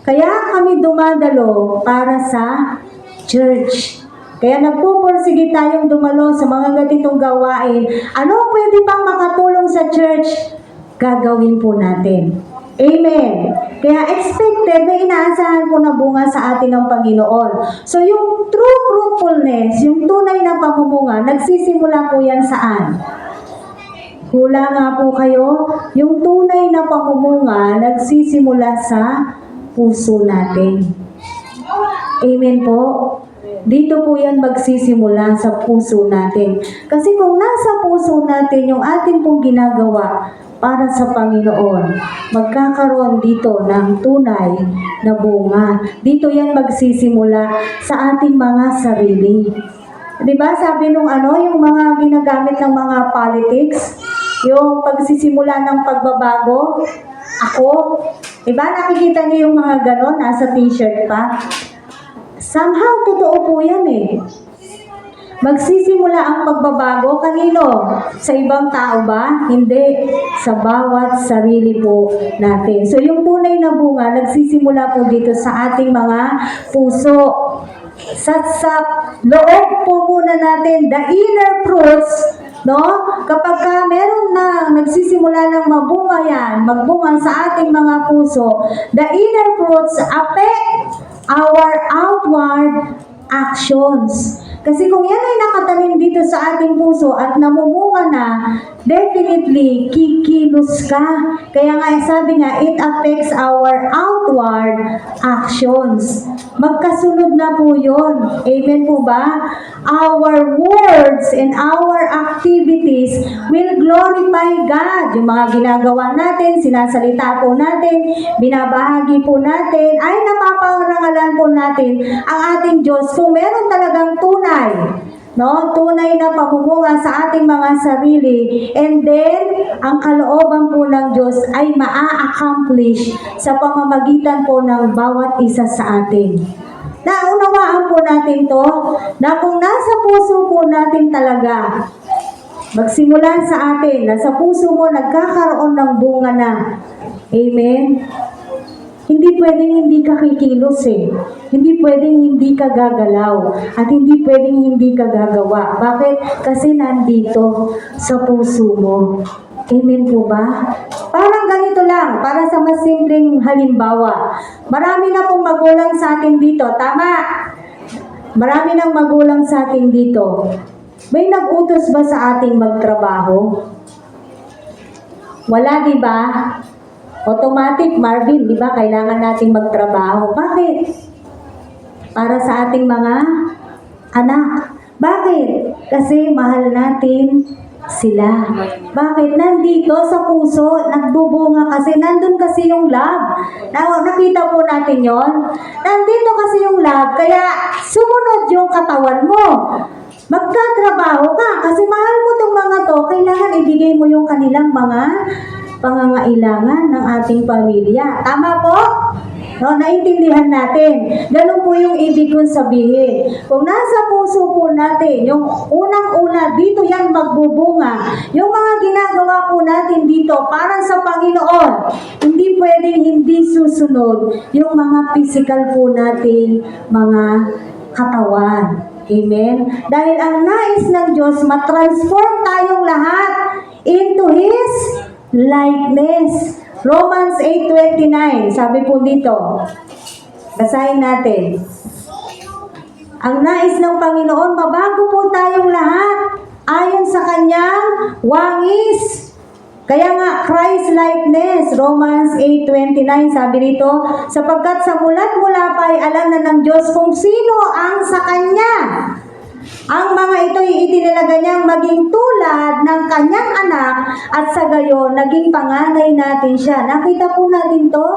A: Kaya kami dumadalo para sa church. Kaya nagpupursige tayong dumalo sa mga ganitong gawain. Ano pwede pang makatulong sa church? Gagawin po natin. Amen. Kaya expected na inaasahan po na bunga sa atin ng Panginoon. So yung true fruitfulness, yung tunay na pamumunga, nagsisimula po yan saan? Hula nga po kayo, yung tunay na pamumunga nagsisimula sa puso natin. Amen po? Dito po yan magsisimula sa puso natin. Kasi kung nasa puso natin yung ating pong ginagawa para sa Panginoon, magkakaroon dito ng tunay na bunga. Dito yan magsisimula sa ating mga sarili. Diba sabi nung yung mga ginagamit ng mga politics, yung pagsisimula ng pagbabago, ako, diba nakikita niyo yung mga ganon, nasa t-shirt pa? Somehow, totoo po yan Magsisimula ang pagbabago, kanino? Sa ibang tao ba? Hindi. Sa bawat sarili po natin. So, yung tunay na bunga, nagsisimula po dito sa ating mga puso. Sa loob po muna natin, the inner fruits No? Kapag meron na nagsisimula ng magbunga sa ating mga puso, the inner fruits affect our outward actions. Kasi kung yan ay nakatanim dito sa ating puso at namumunga na, definitely, kikilos ka. Kaya nga, sabi nga, it affects our outward actions. Magkasunod na po yun. Amen po ba? Our words and our activities will glorify God. Yung mga ginagawa natin, sinasalita po natin, binabahagi po natin, ay napaparangalan po natin ang ating Diyos kung meron talagang tunay, no? Tunay na pamumuga sa ating mga sarili, and then ang kalooban po ng Diyos ay maa-accomplish sa pamamagitan po ng bawat isa sa atin. Naunawaan po natin to, na kung nasa puso po natin talaga, magsimulan sa atin, nasa puso mo nagkakaroon ng bunga na. Amen? Hindi pwedeng hindi ka kikilos eh. Hindi pwedeng hindi ka gagalaw. At hindi pwedeng hindi ka gagawa. Bakit? Kasi nandito sa puso mo. Amen po ba? Parang ganito lang, para sa mas simpleng halimbawa. Marami na pong magulang sa atin dito. Tama? Marami nang magulang sa atin dito. May nag-utos ba sa ating magtrabaho? Wala, di ba? Automatic, Marvin, di ba? Kailangan nating magtrabaho. Bakit? Para sa ating mga anak. Bakit? Kasi mahal natin sila. Bakit? Nandito sa puso, nagbubunga kasi. Nandun kasi yung love. Nakita po natin yon. Nandito kasi yung love, kaya sumunod yung katawan mo. Magtatrabaho ka kasi mahal mo tong mga to, kailangan ibigay mo yung kanilang mga pangangailangan ng ating pamilya. Tama po? No, naintindihan natin. Ganun po yung ibig kong sabihin. Kung nasa puso po natin, yung unang-una, dito yan magbubunga. Yung mga ginagawa po natin dito, parang sa Panginoon, hindi pwedeng hindi susunod yung mga physical po nating mga katawan. Amen? Dahil ang nais ng Diyos, matransform tayong lahat into His likeness. Romans 8:29, sabi po dito, basahin natin. Ang nais ng Panginoon, mabago po tayong lahat ayon sa kanyang wangis. Kaya nga, Christ-likeness, Romans 8:29, sabi dito, sapagkat sa mula't-mula pa ay alam na ng Diyos kung sino ang sa Kanya. Ang mga ito'y itinalaga niyang maging tulad ng Kanyang anak at sa gayon, naging panganay natin siya. Nakita po natin to?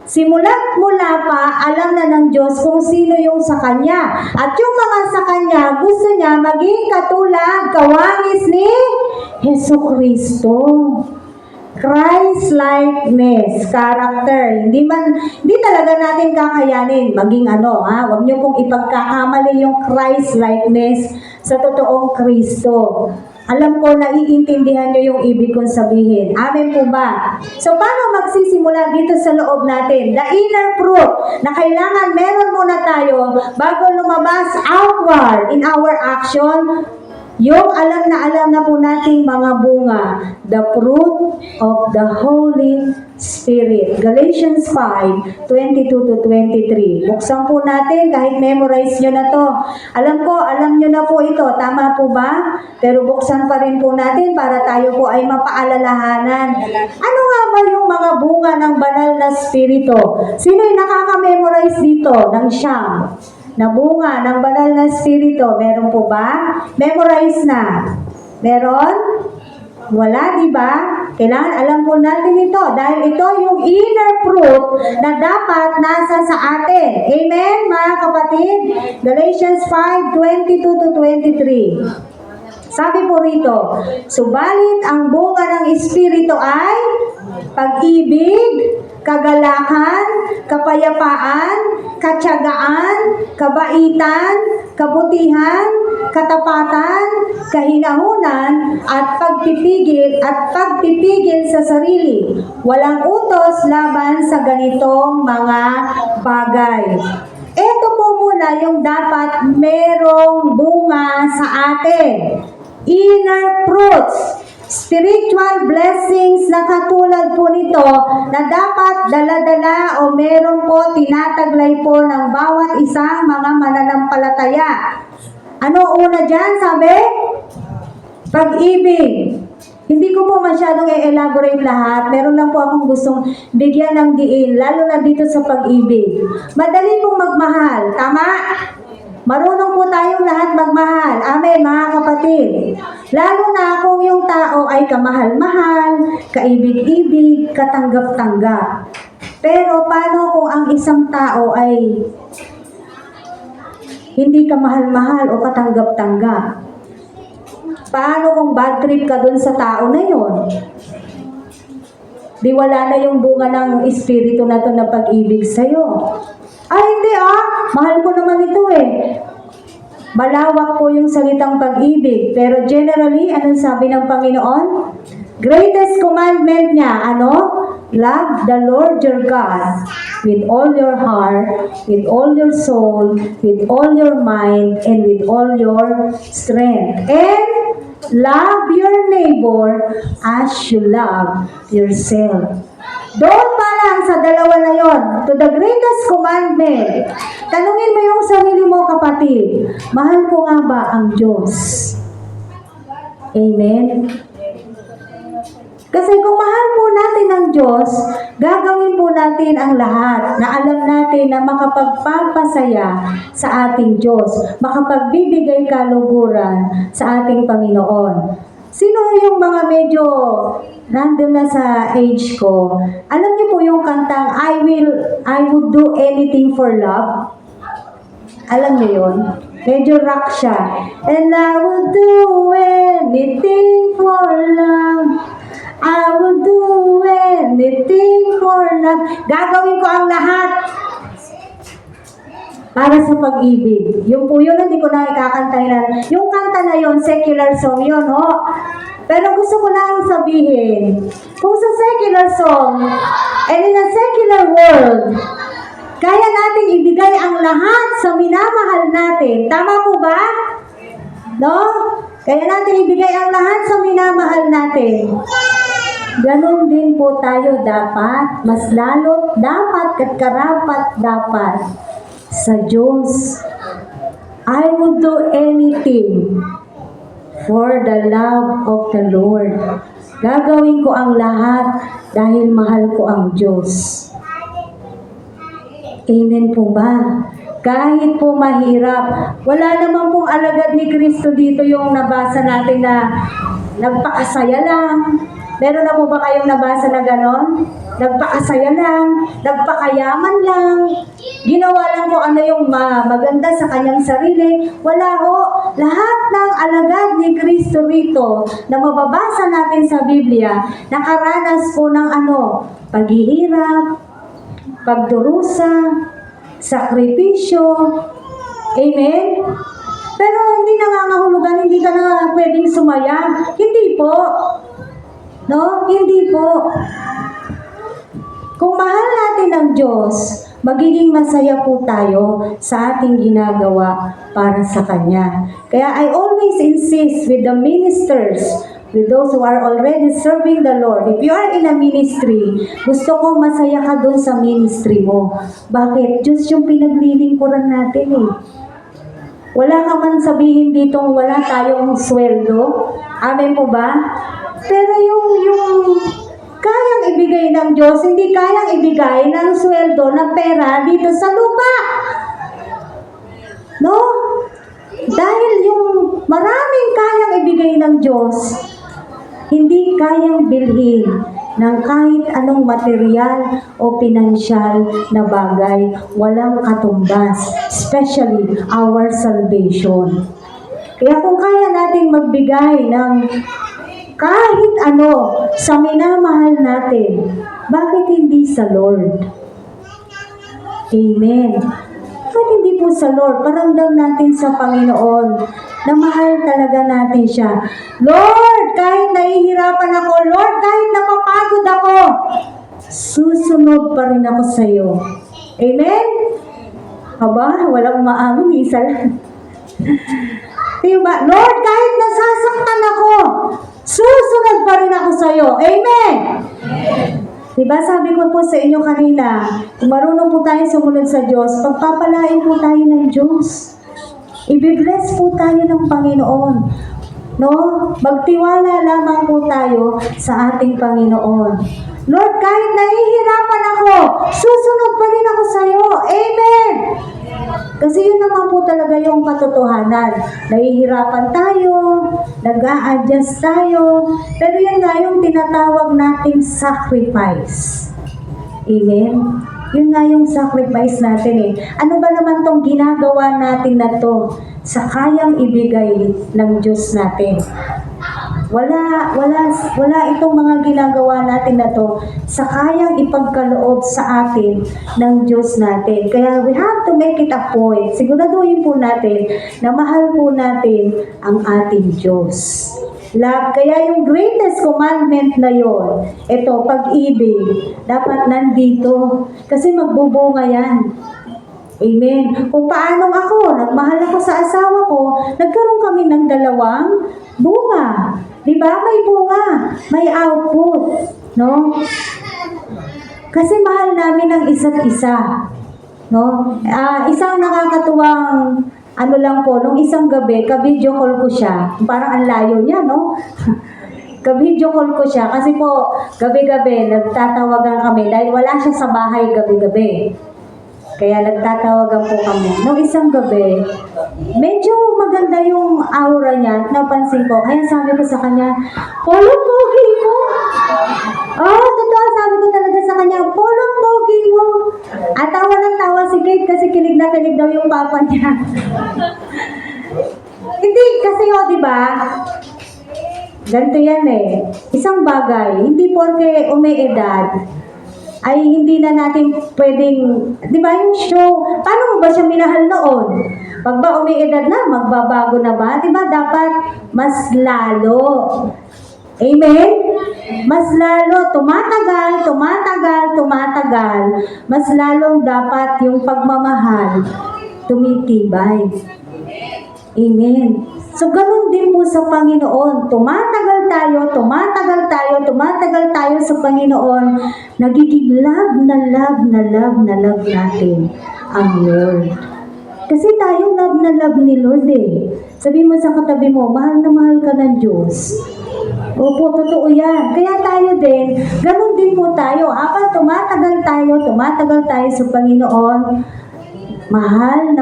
A: Simula't mula pa, alam na ng Diyos kung sino yung sa Kanya. At yung mga sa Kanya, gusto niya maging katulad, kawangis ni Jesucristo. Christ-likeness, character. Hindi talaga natin kakayanin maging Huwag niyo pong ipagkakamali yung Christ-likeness sa totoong Kristo. Alam ko, naiintindihan niyo yung ibig kong sabihin. Amen po ba? So, paano magsisimula dito sa loob natin? The inner fruit na kailangan meron muna tayo bago lumabas outward in our action. Yung alam na po nating mga bunga, the fruit of the Holy Spirit. Galatians 5:22-23. Buksan po natin, kahit memorize nyo na to. Alam nyo na po ito. Tama po ba? Pero buksan pa rin po natin para tayo po ay mapaalalahanan. Ano nga ba yung mga bunga ng banal na Espiritu? Sino'y nakaka-memorize dito ng siyam? Na bunga ng banal na Espiritu, meron po ba? Memorize na. Meron? Wala, di ba? Kailangan alam po natin ito dahil ito yung inner fruit na dapat nasa sa atin. Amen, mga kapatid? Galatians 5:22-23. Sabi po rito, subalit ang bunga ng Espiritu ay pag-ibig, kagalakan, kapayapaan, katyagaan, kabaitan, kabutihan, katapatan, kahinahunan, at pagpipigil sa sarili. Walang utos laban sa ganitong mga bagay. Ito po muna yung dapat merong bunga sa atin. inner fruits, spiritual blessings na katulad po nito na dapat dala-dala o meron po tinataglay po ng bawat isang mga mananampalataya. Ano una dyan, sabi? Pag-ibig. Hindi ko po masyadong i-elaborate lahat. Meron lang po akong gustong bigyan ng diin, lalo na dito sa pag-ibig. Madali pong magmahal. Tama? Marunong po tayong lahat magmahal. Amen, mga kapatid. Lalo na kung yung tao ay kamahal-mahal, kaibig-ibig, katanggap-tanggap. Pero paano kung ang isang tao ay hindi kamahal-mahal o katanggap-tanggap? Paano kung bad trip ka dun sa tao na yon? Di wala na yung bunga ng espiritu na to na pag-ibig sa'yo. Ay, hindi mahal ko naman ito eh. Malawak po yung salitang pag-ibig. Pero generally, anong sabi ng Panginoon? Greatest commandment niya, ano? Love the Lord your God with all your heart, with all your soul, with all your mind, and with all your strength. And love your neighbor as you love yourself. Doon pa lang sa dalawa na yon, to the greatest commandment. Tanungin mo yung sarili mo, kapatid. Mahal ko nga ba ang Diyos? Amen? Kasi kung mahal po natin ang Diyos, gagawin po natin ang lahat na alam natin na makapagpapasaya sa ating Diyos, makapagbibigay kaluguran sa ating Panginoon. Sino yung mga medyo nandun na sa age ko? Alam niyo po yung kantang I would do anything for love? Alam niyo yun? Medyo rock siya. And I would do anything for love. I would do anything for love. Gagawin ko ang lahat para sa pag-ibig. Yung po yun, hindi ko na ikakantahin. Yung kanta na yun, secular song yun, Pero gusto ko lang sabihin, kung sa secular song, and in a secular world, kaya nating ibigay ang lahat sa minamahal natin. Tama po ba? No? Kaya natin ibigay ang lahat sa minamahal natin. Ganon din po tayo dapat, mas lalo dapat at karapat dapat sa Diyos. I would do anything for the love of the Lord. Gagawin ko ang lahat dahil mahal ko ang Diyos. Amen po ba? Kahit po mahirap, wala naman pong alagad ni Kristo dito yung nabasa natin na nagpakasaya lang. Meron na po ba kayong nabasa na ganon? Nagpakasaya lang, nagpakayaman lang, ginawa lang po ano yung maganda sa kanyang sarili. Wala ho. Lahat ng alagad ni Kristo rito na mababasa natin sa Biblia, nakaranas po ng paghihirap, pagdurusa, sakripisyo. Amen? Pero hindi nangangahulugan, hindi ka na pwedeng sumaya. Hindi po. No? Hindi po. Kung mahal natin ang Diyos, magiging masaya po tayo sa ating ginagawa para sa Kanya. Kaya I always insist with the ministers, with those who are already serving the Lord, if you are in a ministry, gusto ko masaya ka dun sa ministry mo. Bakit? Diyos yung pinaglilingkuran natin eh. Wala ka man sabihin ditong wala tayong sweldo. Amen po ba? Pero yung kayang ibigay ng Diyos, hindi kayang ibigay ng sweldo, ng pera dito sa lupa. No? Dahil yung maraming kayang ibigay ng Diyos, hindi kayang bilhin ng kahit anong material o pinansyal na bagay, walang katumbas, especially our salvation. Kaya kung kaya nating magbigay ng kahit ano sa minamahal natin, bakit hindi sa Lord? Amen. Bakit hindi po sa Lord? Paramdam natin sa Panginoon na mahal talaga natin siya. Lord, kahit nahihirapan ako, Lord, kahit napapagod ako, susunod pa rin ako sa iyo. Amen? Aba, walang maamin, isa lang. Diba? Lord, kahit nasa nasasaktan ako, susunod pa rin ako sa'yo. Amen! Diba sabi ko po sa inyo kanina, kung marunong po tayo sumunod sa Diyos, pagpapalain po tayo ng Diyos. Ibibless po tayo ng Panginoon. No? Magtiwala lamang po tayo sa ating Panginoon. Lord, kahit nahihirapan ako, susunod pa rin ako sa iyo. Amen! Kasi yun naman po talaga yung katotohanan. Nahihirapan tayo, nag-a-adjust tayo, pero yun nga yung tinatawag nating sacrifice. Amen? Yun nga yung sacrifice natin eh. Ano ba naman tong ginagawa natin na to sa kayang ibigay ng Diyos natin? Wala itong mga ginagawa natin na to sa kayang ipagkaloob sa atin ng Diyos natin. Kaya we have to make it a point. Siguraduhin po natin na mahal po natin ang ating Diyos. Love. Kaya yung greatest commandment na yon, ito, pag-ibig, dapat nandito. Kasi magbubunga yan. Amen. Kung paano ako, nagmahal ako sa asawa ko, nagkaroon kami ng dalawang bunga. Diba? May bunga, may output. No? Kasi mahal namin ang isa't isa. No? Isang nakakatuwang ano lang po, nung isang gabi, ka-video call ko siya. Parang ang layo niya, no? Ka-video call ko siya kasi po, gabi-gabi, nagtatawagan kami dahil wala siya sa bahay gabi-gabi. Kaya nagtatawagan po kami. Nung isang gabi, medyo maganda yung aura niya, napansin ko. Kaya sabi ko sa kanya, polong-pogi mo. Totoo, sabi ko talaga sa kanya, polong-pogi mo. At tawa ng tawa si Kate kasi kilig na kilig daw yung papa niya. Hindi, kasi di ba? Ganito yan eh. Isang bagay, hindi porke umiedad, ay hindi na natin pwedeng, di ba yung show, paano mo ba siya minahal noon? Pag ba umiedad na, magbabago na ba? Di ba dapat mas lalo? Amen? Mas lalo, tumatagal, mas lalong dapat yung pagmamahal tumitibay. Amen. So, ganun din po sa Panginoon. Tumatagal tayo sa Panginoon. Nagiging love natin ang Lord. Kasi tayo love na love ni Lord eh. Sabi mo sa katabi mo, mahal na mahal ka ng Diyos. Opo, totoo yan. Kaya tayo din, ganun din po tayo. Habang tumatagal tayo sa Panginoon, mahal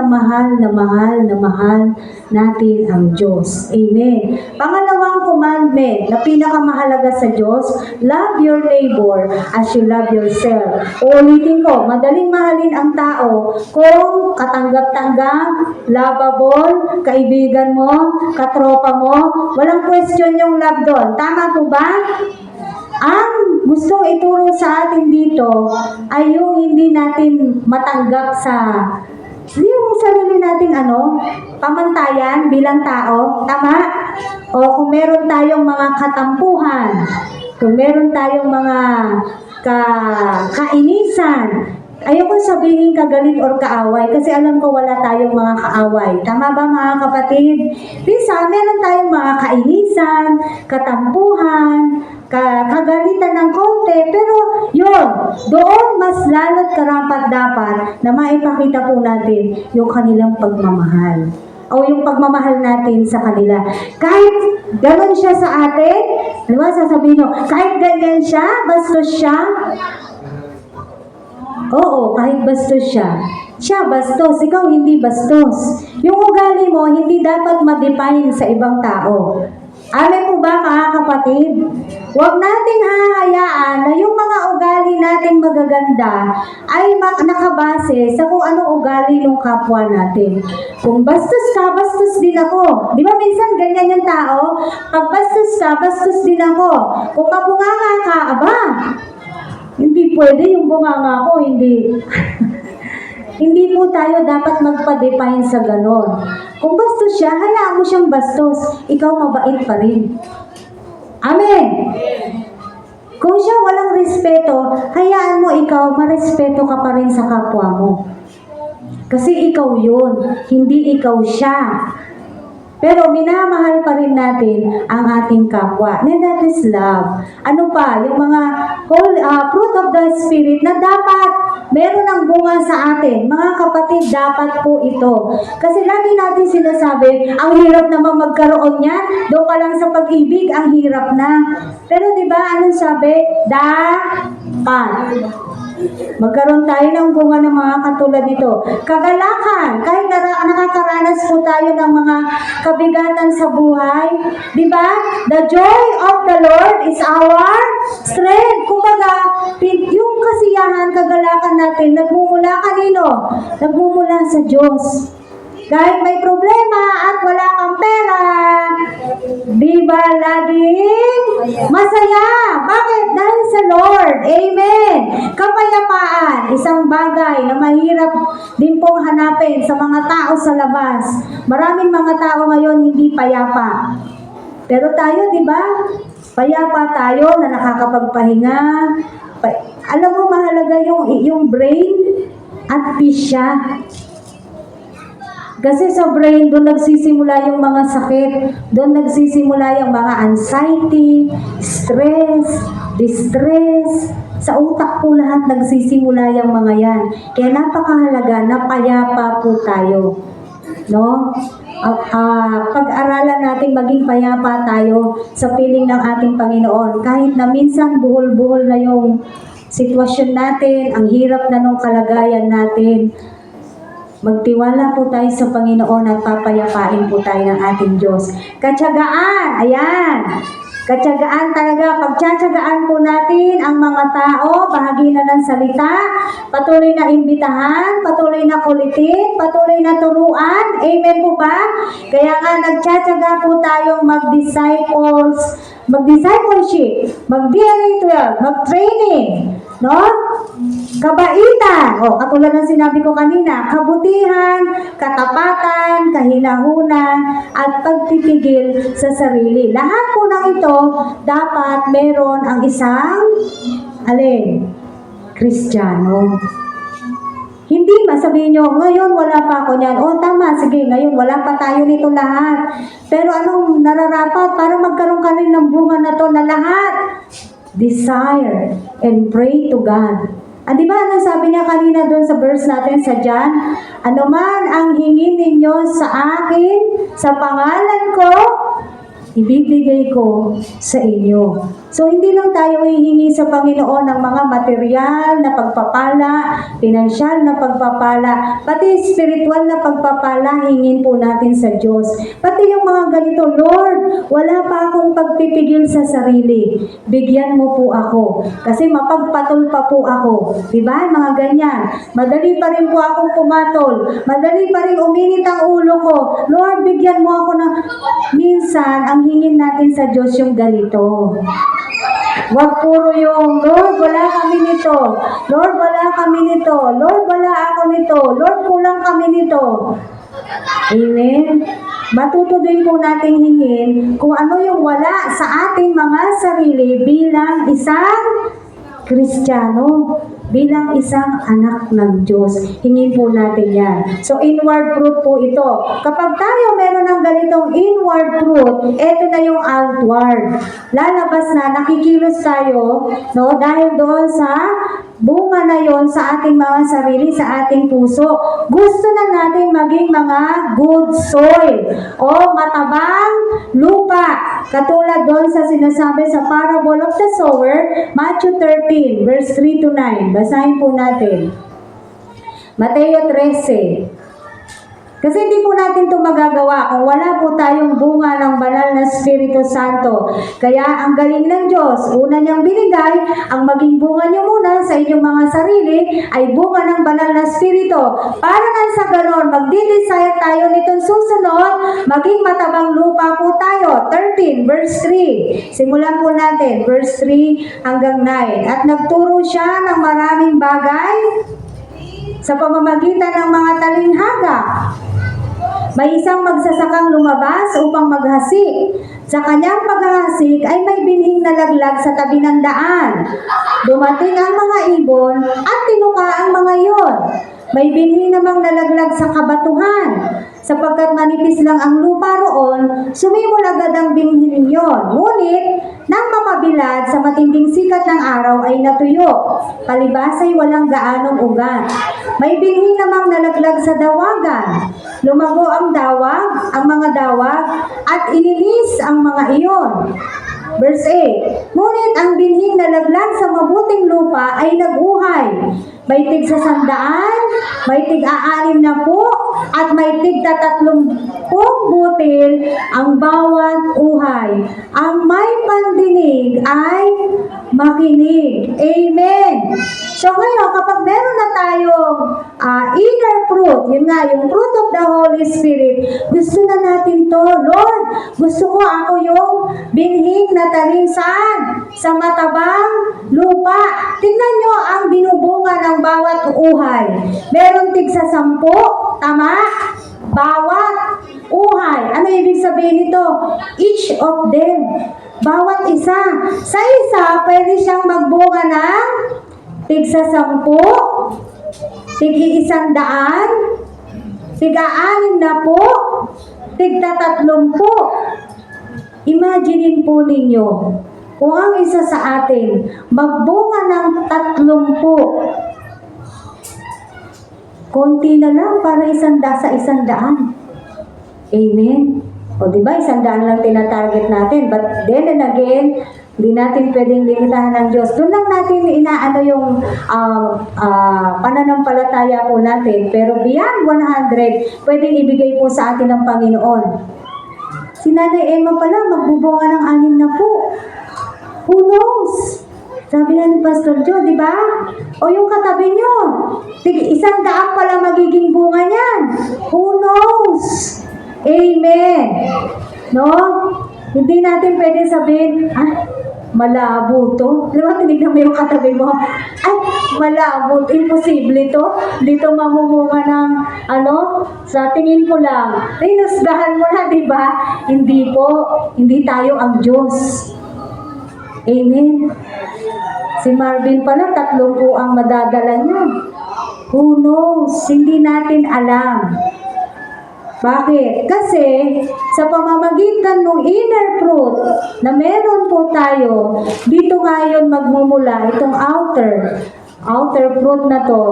A: natin ang Diyos. Amen. Pangalawang commandment na pinakamahalaga sa Diyos, love your neighbor as you love yourself. Uulitin ko, madaling mahalin ang tao kung katanggap-tanggap, lovable, kaibigan mo, katropa mo, walang question yung love doon. Tama po ba? Ang gustong ituro sa atin dito ay yung hindi natin matanggap sa yung sarili nating pamantayan bilang tao, tama? O kung meron tayong mga katampuhan, kung meron tayong mga kainisan, ayoko sabihin kagalit or kaaway kasi alam ko wala tayong mga kaaway. Tama ba mga kapatid? Minsan, meron tayong mga kainisan, katampuhan, kagalitan ng konti, pero yun, doon mas lalo't karapat-dapat na maipakita po natin yung kanilang pagmamahal o yung pagmamahal natin sa kanila. Kahit gano'n siya sa atin, diba sasabihin nyo, kahit ganyan siya, bastos siya, oo, kahit bastos siya. Siya bastos, ikaw hindi bastos. Yung ugali mo, hindi dapat ma-define sa ibang tao. Amen po ba mga kapatid? Huwag nating hahayaan na yung mga ugali nating magaganda ay nakabase sa kung anong ugali ng kapwa natin. Kung bastos ka, bastos din ako. Di ba minsan ganyan yung tao? Pag bastos ka, bastos din ako. Kung mabunganga ka, aba, hindi pwede yung bunganga ko, hindi. Hindi po tayo dapat magpa-define sa ganon. Kung bastos siya, hayaan mo siyang bastos. Ikaw mabait pa rin. Amen! Kung siya walang respeto, hayaan mo ikaw, marespeto ka pa rin sa kapwa mo. Kasi ikaw yun, hindi ikaw siya. Pero minamahal pa rin natin ang ating kapwa. And that is love. Ano pa? Yung mga fruit of the Spirit na dapat meron ng bunga sa atin. Mga kapatid, dapat po ito. Kasi lagi natin sinasabi, ang hirap naman magkaroon niyan. Doon ka lang sa pag-ibig, ang hirap na. Pero di ba anong sabi? Dapat. Magkaroon tayo ng bunga ng mga katulad nito. Kagalakan, kahit nakakaranas po tayo ng mga kabigatan sa buhay. Di ba? The joy of the Lord is our strength. Kumbaga, yung kasiyahan, kagalakan natin, nagmumula kanino? Nagmumula sa Diyos. Kahit may problema at wala kang pera, di ba laging masaya? Bakit? Dahil sa Lord. Amen. Kapayapaan, isang bagay na mahirap din pong hanapin sa mga tao sa labas. Maraming mga tao ngayon hindi payapa. Pero tayo, di ba? Payapa tayo na nakakapagpahinga. Alam mo, mahalaga yung brain at peace siya. Kasi sa brain, doon nagsisimula yung mga sakit. Doon nagsisimula yung mga anxiety, stress, distress. Sa utak po lahat nagsisimula yung mga yan. Kaya napakahalaga na payapa po tayo. No? Pag-aralan natin maging payapa tayo sa piling ng ating Panginoon. Kahit na minsan buhol-buhol na yung sitwasyon natin, ang hirap na nung kalagayan natin, magtiwala po tayo sa Panginoon at papayapain po tayo ng ating Diyos. Katyagaan, ayan. Katyagaan talaga. Pagtsatsagaan po natin ang mga tao, bahagi na ng salita, patuloy na imbitahan, patuloy na kulitin, patuloy na turuan. Amen po ba? Kaya nga nagtsatsaga po tayong mag-discipleship, mag-DNA 12, mag-training, no? Kabaitan, katulad ng sinabi ko kanina, kabutihan, katapatan, kahinahunan, at pagpipigil sa sarili. Lahat po ng ito, dapat meron ang isang, Kristiyano. Hindi masabihin nyo, ngayon wala pa ako niyan. Tama, sige, ngayon wala pa tayo nito lahat. Pero anong nararapat para magkaroon ka rin ng bunga na to na lahat? Desire and pray to God. Di ba ano sabi niya kanina doon sa verse natin sa John? Ano man ang hingin ninyo sa akin, sa pangalan ko, ibibigay ko sa inyo. So, hindi lang tayo hihingi sa Panginoon ng mga material na pagpapala, pinansyal na pagpapala, pati spiritual na pagpapala, hingin po natin sa Diyos. Pati yung mga ganito, Lord, wala pa akong pagpipigil sa sarili. Bigyan mo po ako. Kasi mapagpatol pa po ako. Diba? Mga ganyan. Madali pa rin po akong pumatol. Madali pa rin uminit ang ulo ko. Lord, bigyan mo ako ng... Minsan, ang hingin natin sa Diyos yung ganito. Wag puro yung, Lord, wala kami nito. Lord, wala kami nito. Lord, wala ako nito. Lord, kulang kami nito. Amen. Matuto din po natin hingin kung ano yung wala sa ating mga sarili bilang isang Kristiyano, bilang isang anak ng Diyos. Hingin po natin yan. So, inward fruit po ito. Kapag tayo meron ng ganitong inward fruit, ito na yung outward. Lalabas na, nakikilos tayo, no? Dahil doon sa bunga na yon sa ating mga sarili, sa ating puso. Gusto na natin maging mga good soil o matabang lupa. Katulad doon sa sinasabi sa parable of the sower, Matthew 13, verse 3 to 9. Basahin po natin. Mateo 13. Kasi hindi po natin ito magagawa kung wala po tayong bunga ng banal na Espiritu Santo. Kaya ang galing ng Diyos, una niyang binigay, ang maging bunga niyo muna sa inyong mga sarili ay bunga ng banal na Espiritu. Para nang sa ganon, magdi-desire tayo nitong susunod, maging matabang lupa po tayo. 13, verse 3. Simulan po natin, verse 3 hanggang 9. At nagturo siya ng maraming bagay sa pamamagitan ng mga talinghaga. May isang magsasakang lumabas upang maghasik. Sa kanyang paghahasik ay may binhing nalaglag sa tabi ng daan. Dumating ang mga ibon at tinuka ang mga iyon. May binhi namang nalaglag sa kabatuhan. Sa sapagkat manipis lang ang lupa roon, sumimol agad ang binhin yon. Ngunit, nang mapabilad sa matinding sikat ng araw ay natuyo, palibas ay walang gaanong ugat. May binhi namang nalaglag sa dawagan. Lumago ang mga dawag, at inilis ang mga iyon. Verse 8, ngunit ang binhing nalaglag sa mabuting lupa ay naguhay. May tig sa 100, may tig 60, at may tig 30 butil ang bawat uhay. Ang may pandinig ay makinig. Amen. So ngayon, kapag meron na tayong inner fruit, yun nga, yung fruit of the Holy Spirit, gusto na natin to. Lord, gusto ko ako yung binhing na tanim saan? Sa matabang lupa. Tingnan nyo ang binubunga ng bawat uhay. Meron tig sa 10, tama? Bawat uhay. Ano ibig sabihin nito? Each of them. Bawat isa. Sa isa, pwede siyang magbunga ng tig sa 10, tig 100, tig 60, tig 30. Imaginin po ninyo, kung ang isa sa atin magbunga ng 30, konti na lang para 100 sa 100. Amen. O diba, 100 lang tinatarget natin. But then and again, hindi natin pwedeng limitahan ng Diyos. Doon lang natin inaano yung pananampalataya po natin. Pero beyond 100, pwedeng ibigay po sa atin ng Panginoon. Si Nanay Emma pala, magbubunga ng 60. Who knows? Sabi na ni Pastor Joe, di ba? O yung katabi nyo, 100 pala magiging bunga niyan. Who knows? Amen. No? Hindi natin pwede sabihin, malabo to. Di ba, tinignan mo yung katabi mo? Ay, malabo. Imposible to. Dito mamumunga ng, sa tingin ko lang. Tinusgahan mo na, di ba? Hindi po. Hindi tayo ang Diyos. Amen. Si Marvin pala, 30 ang madadala niya. Who knows? Hindi natin alam. Bakit? Kasi sa pamamagitan ng inner fruit na meron po tayo, dito ngayon magmumula itong outer fruit na to.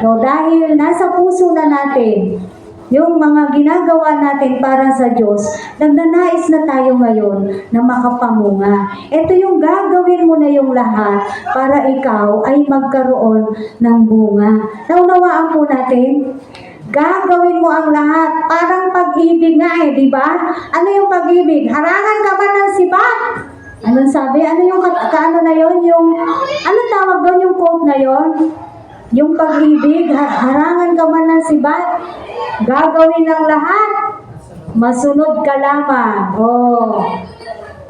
A: No, dahil nasa puso na natin yung mga ginagawa natin para sa Diyos, nagnanais na tayo ngayon na makapamunga. Ito yung gagawin mo na yung lahat para ikaw ay magkaroon ng bunga. Naunawaan po natin? Gagawin mo ang lahat. Parang pag-ibig nga di ba? Ano yung pag-ibig? Harangan ka man ng sibat. Anong sabi? Ano yung kaano na yon? Yung, ano tawag doon yung quote na yon? Yung pag-ibig, harangan ka man ng sibat. Gagawin ng lahat. Masunod ka lamang. Oh.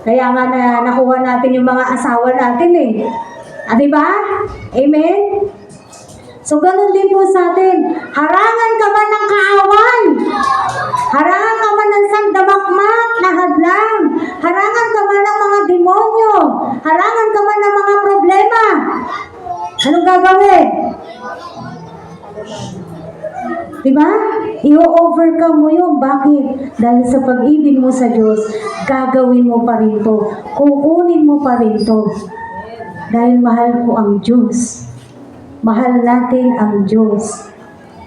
A: Kaya nga nakuha natin yung mga asawa natin di ba? Amen? So, ganun din po sa atin. Harangan ka man ng kaaway. Harangan ka man ng sandamakmak na hadlang. Harangan ka man ng mga demonyo. Harangan ka man ng mga problema. Anong gagawin? Diba? I-overcome mo yun. Bakit? Dahil sa pag-ibig mo sa Diyos, gagawin mo pa rin to. Kukunin mo pa rin to. Dahil mahal ko ang Diyos. Mahal natin ang Diyos.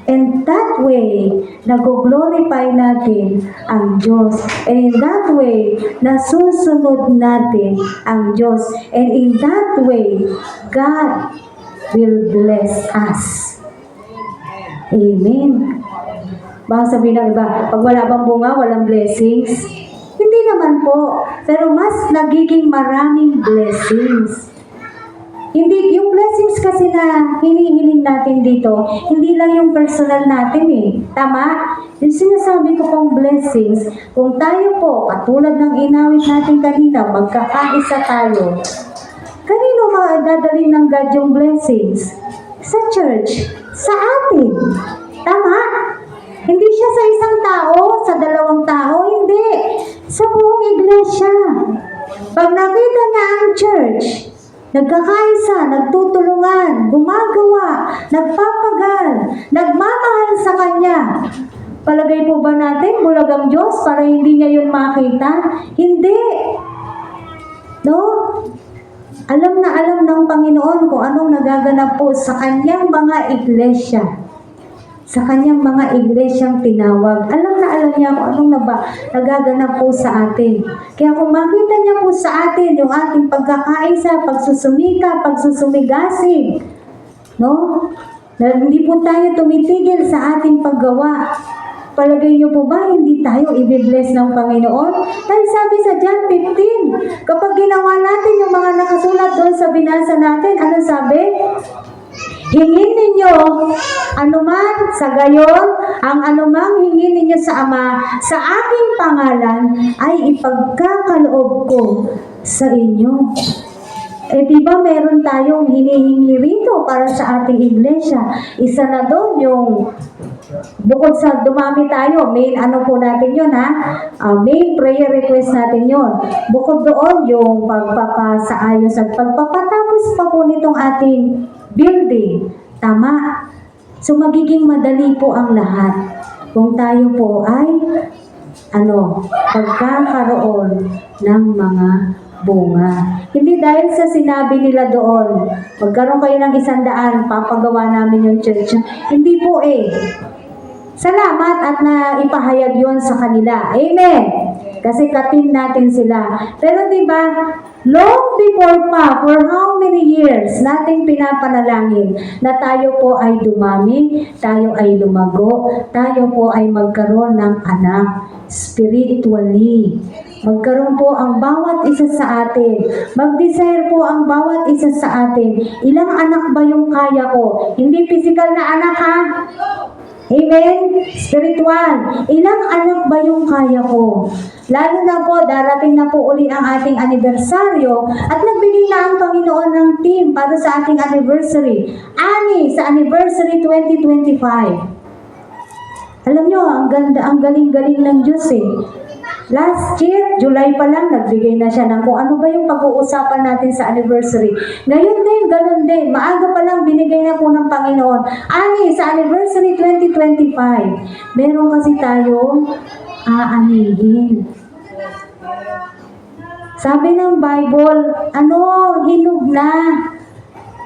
A: And that way, nag-glorify natin ang Diyos. And in that way, nasusunod natin ang Diyos. And in that way, God will bless us. Amen. Baka sabihin ng iba, pag wala bang bunga, walang blessings? Hindi naman po. Pero mas nagiging maraming blessings. Hindi, yung blessings kasi na hinihiling natin dito, hindi lang yung personal natin Tama? Yung sinasabi ko pong blessings, kung tayo po, katulad ng inawit natin kanina, magkakaisa tayo, kanino dadalhin ng God yung blessings? Sa church, sa atin. Tama? Hindi siya sa isang tao, sa 2 tao, hindi. Sa buong iglesia. Pag nakita niya ang church, nagkakaisa, nagtutulungan, gumagawa, nagpapagal, nagmamahal sa Kanya, Palagay po ba natin, bulagang Diyos para hindi niya yun makita? Hindi. No? Alam na alam ng Panginoon kung anong nagaganap po sa kanyang mga iglesia. Sa kanyang mga iglesyang tinawag. Alam na alam niya kung anong nagaganap po sa atin. Kaya kung makita niya po sa atin yung ating pagkakaisa, pagsusumika, pagsusumigasig, no? Na hindi po tayo tumitigil sa ating paggawa. Palagay niyo po ba hindi tayo i-bless ng Panginoon? Dahil sabi sa John 15, kapag ginawa natin yung mga nakasulat doon sa binasa natin, ano sabi? Hingin ninyo anuman sa gayon, ang anumang hingin ninyo sa Ama, sa aking pangalan, ay ipagkakaloob ko sa inyo. Eh di ba meron tayong hinihingi rito para sa ating iglesia? Isa na doon yung bukod sa dumami tayo, main ano po natin yun ha? Main prayer request natin yun. Bukod doon yung pagpapasaayos at pagpapatapos pa po nitong ating building. Tama. So magiging madali po ang lahat kung tayo po ay pagkakaroon ng mga bunga. Hindi dahil sa sinabi nila doon, magkaroon kayo ng 100, papagawa namin yung church. Hindi po Salamat at naipahayag yon sa kanila. Amen. Kasi katin natin sila. Pero di ba, long before pa, for how many years, nating pinapanalangin na tayo po ay dumami, tayo ay lumago, tayo po ay magkaroon ng anak spiritually. Magkaroon po ang bawat isa sa atin. Mag-desire po ang bawat isa sa atin. Ilang anak ba yung kaya ko? Hindi physical na anak ha? Amen? Spiritual. Ilang anak ba yung kaya ko? Lalo na po, darating na po uli ang ating anibersaryo at nagbigay na ang Panginoon ng team para sa ating anniversary. Sa anniversary 2025. Alam nyo, ang ganda, ang galing-galing ng Diyos Last year, July pa lang, nagbigay na siya ng kung ano ba yung pag-uusapan natin sa anniversary. Ngayon din, ganun din. Maaga pa lang, binigay na po ng Panginoon. Sa anniversary 2025, meron kasi tayong aanihin. Sabi ng Bible, hinog na.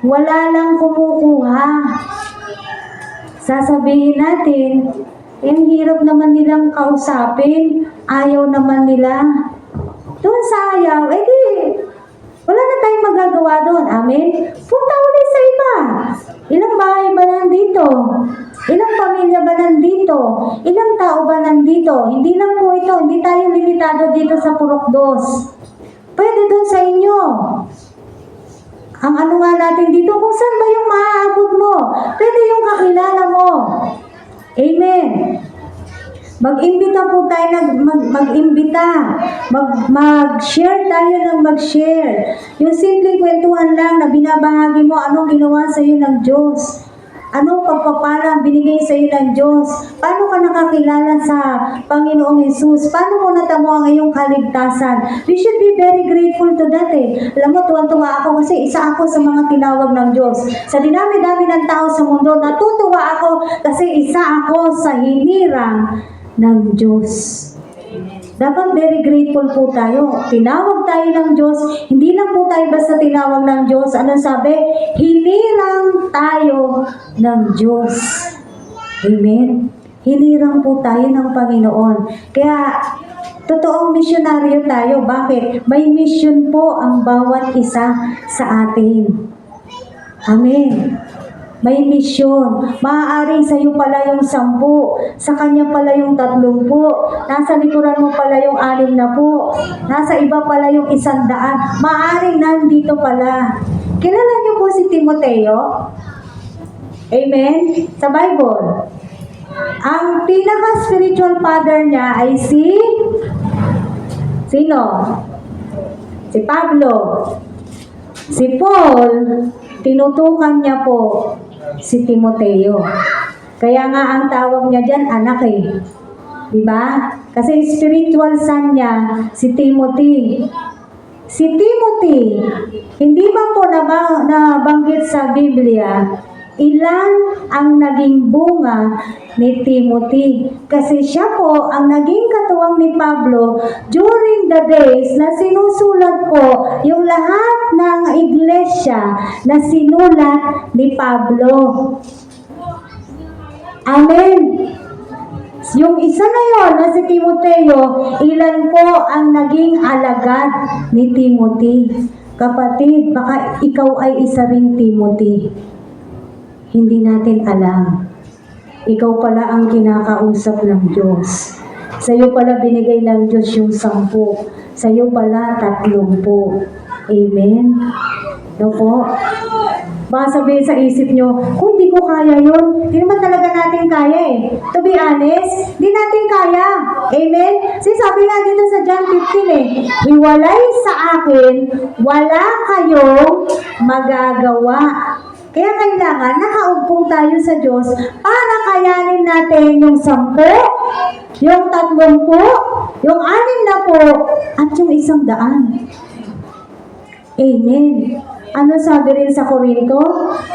A: Wala lang kumukuha. Sasabihin natin, yung hirap naman nilang kausapin, ayaw naman nila. Doon sa ayaw, wala na tayong magagawa doon. Amen? Punta ulit sa iba. Ilang bahay ba nandito? Ilang pamilya ba nandito? Ilang tao ba nandito? Hindi lang po ito, hindi tayo limitado dito sa Purokdos. Pwede doon sa inyo. Ang nga natin dito, kung saan ba yung maaabot mo? Pwede yung kakilala mo. Amen. Mag-imbita po tayo mag-imbita. Mag-share tayo ng mag-share. Yung simpleng kwentuhan lang na binabahagi mo anong ginawa sa iyo ng Diyos. Anong pagpapala binigay sa iyo ng Diyos. Paano ka nakakilala sa Panginoong Jesus? Paano mo natamo ang iyong kaligtasan? We should be very grateful to that Alam mo, tuwan-tuwa ako kasi isa ako sa mga tinawag ng Diyos. Sa dinami-dami ng tao sa mundo, natutuwa ako kasi isa ako sa hinirang ng Diyos. Dapat very grateful po tayo. Tinawag tayo ng Diyos. Hindi lang po tayo basta tinawag ng Diyos. Anong sabi? Hinirang tayo ng Diyos. Amen? Hinirang po tayo ng Panginoon. Kaya, totoong misyonaryo tayo. Bakit? May mission po ang bawat isa sa atin. Amen. May misyon. Maaaring sa iyo pala yung 10, sa kanya pala yung 30, nasa likuran mo pala yung 60, nasa iba pala yung 100. Maaaring nandito pala. Kilala niyo po si Timoteo? Amen? Sa Bible. Ang pinaka-spiritual father niya ay sino? Si Pablo. Si Paul, tinutukan niya po si Timoteo. Kaya nga ang tawag niya dyan, anak Diba? Kasi spiritual son niya, si Timothy. Si Timothy, hindi ba po nabanggit sa Biblia, Ilan ang naging bunga ni Timothy? Kasi siya po ang naging katuwang ni Pablo during the days na sinusulat po yung lahat ng iglesia na sinulat ni Pablo. Amen. Yung isa na yon na si Timoteo, ilan po ang naging alagad ni Timothy? Kapatid, baka ikaw ay isa ring Timothy. Hindi natin alam. Ikaw pala ang kinakausap ng Diyos. Sa iyo pala binigay ng Diyos yung 10. Sa iyo pala 30. Amen? No po? Baka sabihin sa isip nyo, kung di ko kaya yun, di naman talaga natin kaya eh. To be honest, di natin kaya. Amen? Sabi nga dito sa John 15 eh, hiwalay sa akin, wala kayong magagawa. Kaya kailangan nakaumpong tayo sa Diyos para kayanin natin yung 10, yung 30, yung 60, at yung 100. Amen. Ano sabi rin sa Korinto?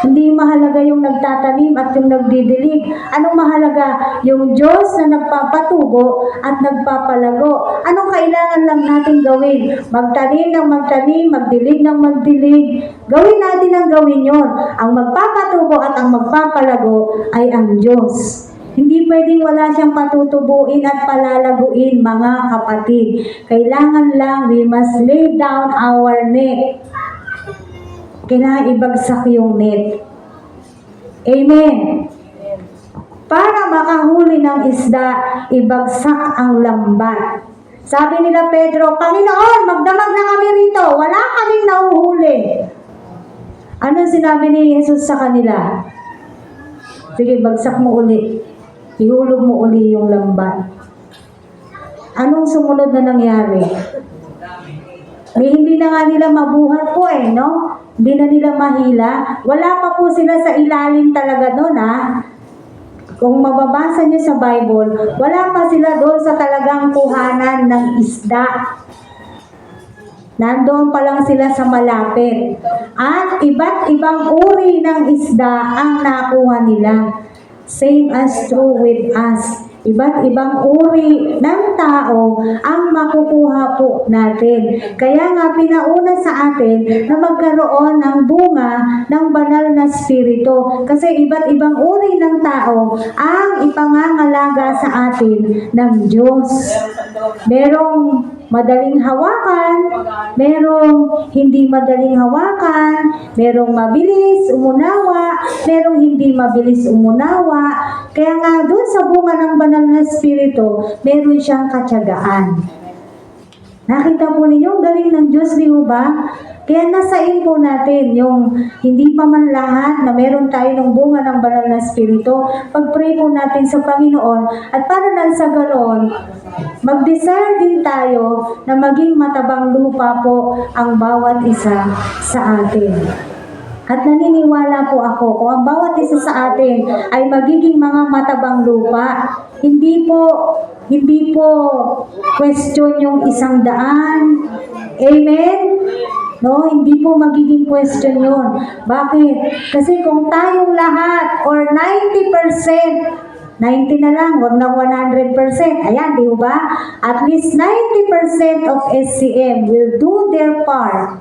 A: Hindi mahalaga yung nagtatanim at yung nagdidilig. Anong mahalaga? Yung Diyos na nagpapatubo at nagpapalago. Anong kailangan lang natin gawin? Magtanim ng magtanim, magdilig ng magdilig. Gawin natin ang gawin yon. Ang magpapatubo at ang magpapalago ay ang Diyos. Hindi pwedeng wala siyang patutubuin at palalaguin, mga kapatid. Kailangan lang, we must lay down our net. Kailangan ibagsak yung net. Amen. Para makahuli ng isda, ibagsak ang lambat. Sabi nila Pedro, Panginoon, magdamag na kami rito. Wala kaming nahuhuli. Ano sinabi ni Jesus sa kanila? Sige, bagsak mo uli. Ihulog mo uli yung lambat. Anong sumunod na nangyari? Hindi na nga nila mabuhat po eh, no? Hindi na nila mahila. Wala pa po sila sa ilalim talaga doon, ha? Kung mababasa niyo sa Bible, wala pa sila doon sa talagang kuhanan ng isda. Nandoon pa lang sila sa malapit. At iba't ibang uri ng isda ang nakuha nila. Same as true with us. Iba't ibang uri ng tao ang makukuha po natin. Kaya nga pinauna sa atin na magkaroon ng bunga ng banal na spirito. Kasi iba't ibang uri ng tao ang ipangangalaga sa atin ng Diyos. Merong madaling hawakan, merong hindi madaling hawakan, merong mabilis umunawa, merong hindi mabilis umunawa. Kaya nga doon sa bunga ng banal na spirito, meron siyang katyagaan. Nakita po ninyo, ang galing ng Diyos, di ba? Kaya nasain po natin yung hindi pa man lahat na meron tayo ng bunga ng banal na spirito. Pag-pray po natin sa Panginoon at para lang sa ganoon, mag-desire din tayo na maging matabang lupa po ang bawat isa sa atin. At naniniwala po ako kung ang bawat isa sa atin ay magiging mga matabang lupa, hindi po question yung 100. Amen? No, hindi po magiging question yun. Bakit? Kasi kung tayong lahat or 90%, 90 na lang, wag na 100%. Ayan, di ba? At least 90% of SCM will do their part.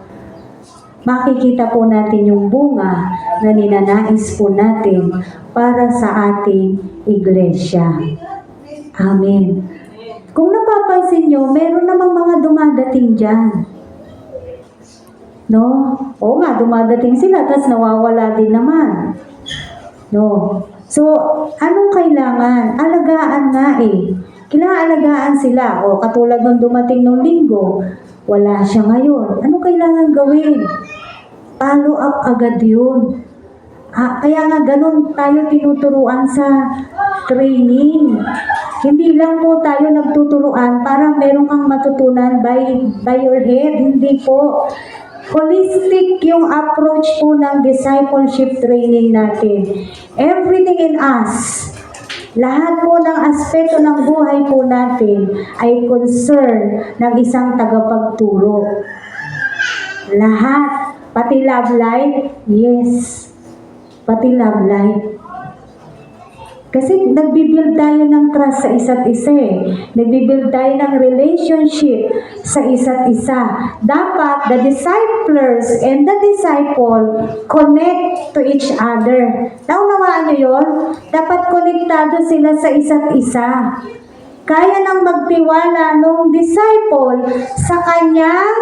A: Makikita po natin yung bunga na ninanais po natin para sa ating iglesia. Amen. Kung napapansin nyo, meron namang mga dumadating dyan. No? Oo nga, dumadating sila, tapos nawawala din naman. No? So, anong kailangan? Alagaan nga eh. Kailangan alagaan sila. O, katulad nung dumating nung linggo, wala siya ngayon. Ano kailangan gawin? Follow up agad yun. Kaya nga ganun tayo tinuturuan sa training. Hindi lang po tayo nagtuturuan para meron kang matutunan by your head. Hindi po. Holistic yung approach po ng discipleship training natin. Everything in us, lahat po ng aspeto ng buhay po natin ay concern ng isang tagapagturo. Lahat. Pati love life, yes. pati love life. Kasi nagbibuild tayo ng trust sa isa't isa eh. Nagbibuild tayo ng relationship sa isa't isa. Dapat the disciples and the disciple connect to each other. Naunawaan niyo yun? Dapat konektado sila sa isa't isa. Kaya nang magtiwala nung disciple sa kanyang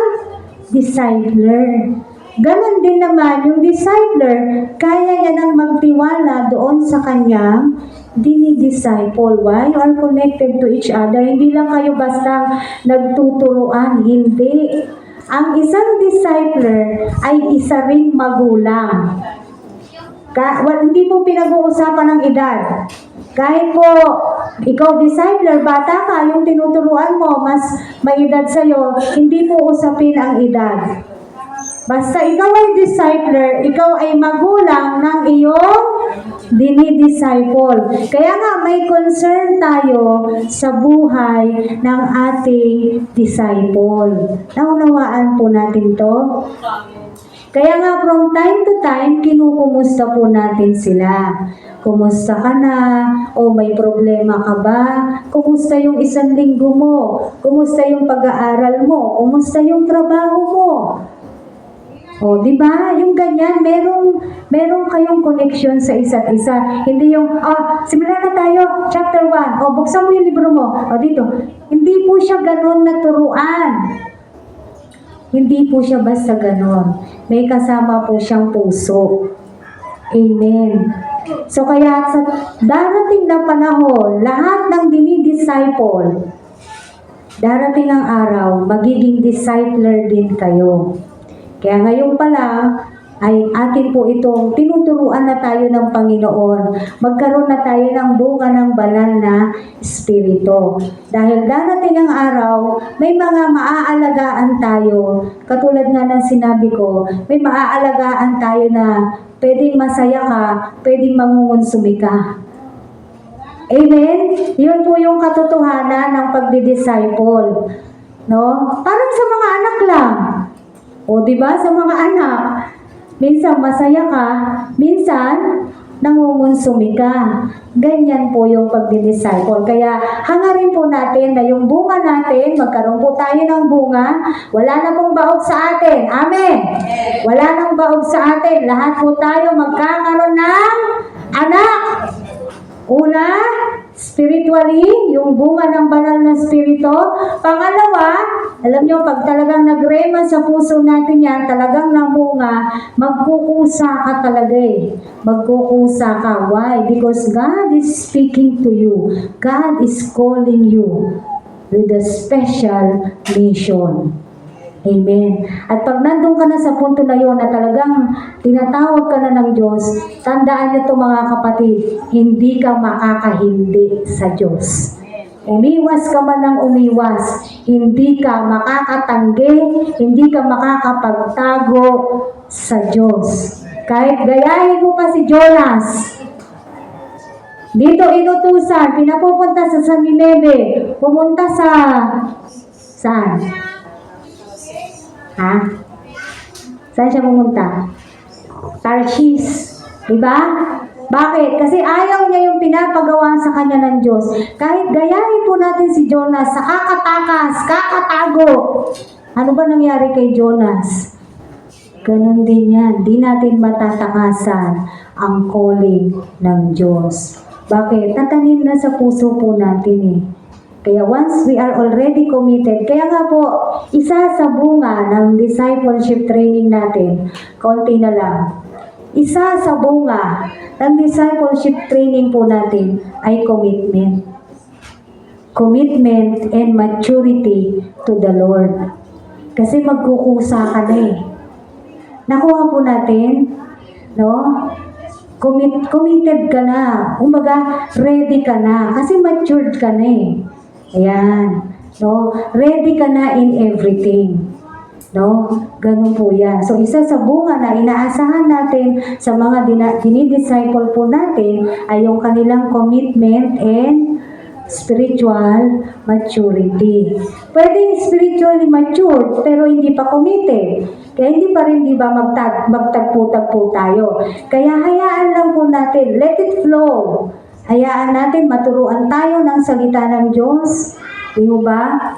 A: discipler. Ganon din naman yung discipler, kaya niya nang magtiwala doon sa kanyang dinidisciple. Why? You are connected to each other. Hindi lang kayo basta nagtuturuan. Hindi. Ang isang discipler ay isa ring magulang. Hindi po pinag-uusapan ng edad. Kahit po, ikaw discipler, bata ka, yung tinuturuan mo, mas may edad sa'yo, hindi po usapin ang edad. Basta ikaw ay discipler, ikaw ay magulang ng iyong dinidisciple. Kaya nga may concern tayo sa buhay ng ating disciple. Naunawaan po natin to? Kaya nga from time to time, kinukumusta po natin sila. Kumusta ka na? O may problema ka ba? Kumusta yung isang linggo mo? Kumusta yung pag-aaral mo? Kumusta yung trabaho mo? O, di ba? Yung ganyan, merong kayong connection sa isa't isa. Hindi yung, simulan na tayo, chapter 1. O, buksan mo yung libro mo. O, dito. Hindi po siya ganon na turuan. Hindi po siya basta ganon. May kasama po siyang puso. Amen. So, kaya sa darating na panahon, lahat ng dinidisciple, darating ang araw, magiging discipler din kayo. Kaya ngayon pa lang, ay atin po itong tinuturuan na tayo ng Panginoon. Magkaroon na tayo ng bunga ng banal na Espiritu. Dahil darating ang araw, may mga maaalagaan tayo. Katulad nga ng sinabi ko, may maaalagaan tayo na pwedeng masaya ka, pwedeng mangungonsumi ka. Amen? Yun po yung katotohanan ng pagdidisciple. No? Parang sa mga anak lang. O, di ba? Sa mga anak, minsan masaya ka, minsan nangungonsumi ka. Ganyan po yung pagdidisciple. Kaya hangarin po natin na yung bunga natin, magkaroon po tayo ng bunga, wala na pong baog sa atin. Amen! Wala nang baog sa atin. Lahat po tayo magkakaroon ng anak. Una, spiritually, yung bunga ng banal na spirito. Pangalawa, alam nyo, pag talagang nagrema sa puso natin yan, talagang namunga, magkukusa ka talaga eh. Magkukusa ka. Why? Because God is speaking to you. God is calling you with a special mission. Amen. At pag nandun ka na sa punto na yon na talagang tinatawag ka na ng Diyos, tandaan niyo ito mga kapatid, hindi ka makakahindi sa Diyos. Umiwas ka man ng umiwas, hindi ka makakatanggi, hindi ka makakapagtago sa Diyos. Kahit gayahin mo pa si Jonas, dito inutusan, pinapupunta sa San Nineve, pumunta sa saan? Ha? Saan siya pumunta? Tarshish. Diba? Bakit? Kasi ayaw niya yung pinapagawa sa kanya ng Diyos. Kahit gayahin po natin si Jonas sa kakatakas, kakatago. Ano ba nangyari kay Jonas? Ganon din yan. Di natin matatakasan ang calling ng Diyos. Bakit? Tatanim na sa puso po natin eh. Kaya once we are already committed, kaya nga po, isa sa bunga ng discipleship training natin, konti na lang. Isa sa bunga ng discipleship training po natin ay commitment. Commitment and maturity to the Lord. Kasi magkukusa ka na eh. Nakuha po natin, no? Committed ka na. Kumbaga, ready ka na. Kasi matured ka na eh. Ayan. No? Ready ka na in everything. No? Ganun po yan. So, isa sa bunga na inaasahan natin sa mga dinidisciple po natin ay yung kanilang commitment and spiritual maturity. Pwedeng spiritually matured pero hindi pa committed. Kaya hindi pa rin, di ba, magtagpo-tagpo tayo. Kaya hayaan lang po natin, let it flow. Hayaan natin maturuan tayo ng salita ng Diyos. Di ba?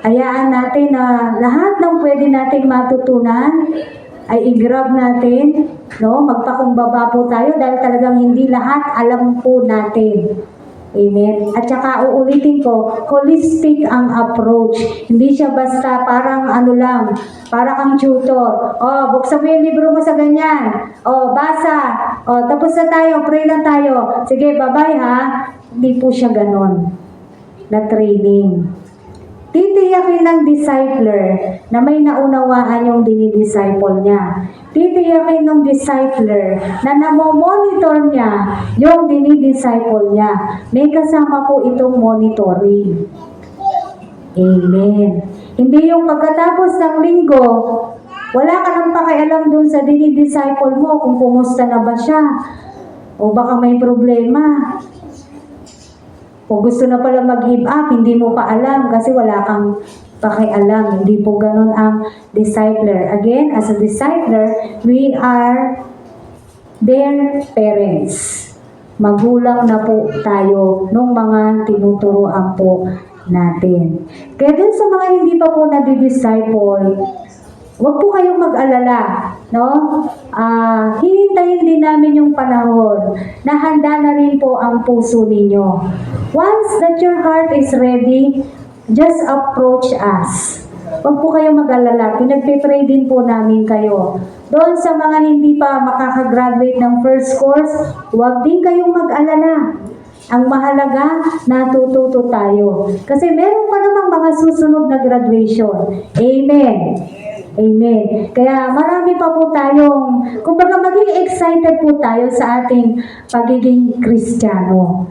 A: Hayaan natin na lahat ng pwede nating matutunan ay i-grab natin, no? Magpakumbaba po tayo dahil talagang hindi lahat alam po natin. Amen. At saka uulitin ko, holistic ang approach. Hindi siya basta parang ano lang, para kang tutor. Oh, buksan mo yung libro mo sa ganyan. Oh, basa. Oh, tapos na tayo, pray na tayo. Sige, bye-bye ha. Hindi po siya ganon na training. Titiyakin ng discipler na may naunawaan yung dinidisciple niya. Titiyakin ng discipler na namomonitor niya yung dinidisciple niya. May kasama po itong monitoring. Amen. Hindi yung pagkatapos ng linggo, wala ka nang pakialam dun sa dinidisciple mo kung kumusta na ba siya. O baka may problema. Kung gusto na pala mag-give up, hindi mo pa alam kasi wala kang pakialam. Hindi po ganun ang discipler. Again, as a discipler, we are their parents. Magulang na po tayo nung mga tinuturoan po natin. Kaya dun sa mga hindi pa po nadi-disciple, huwag po kayong mag-alala, no? Hihintayin din namin yung panahon na handa na rin po ang puso ninyo. Once that your heart is ready, just approach us. Huwag po kayong mag-alala. Pinagpipray din po namin kayo. Doon sa mga hindi pa makakagraduate ng first course, huwag din kayong mag-alala. Ang mahalaga, natututo tayo. Kasi meron pa namang mga susunod na graduation. Amen. Amen. Kaya marami pa po tayong, kumbaga maging excited po tayo sa ating pagiging Kristiyano.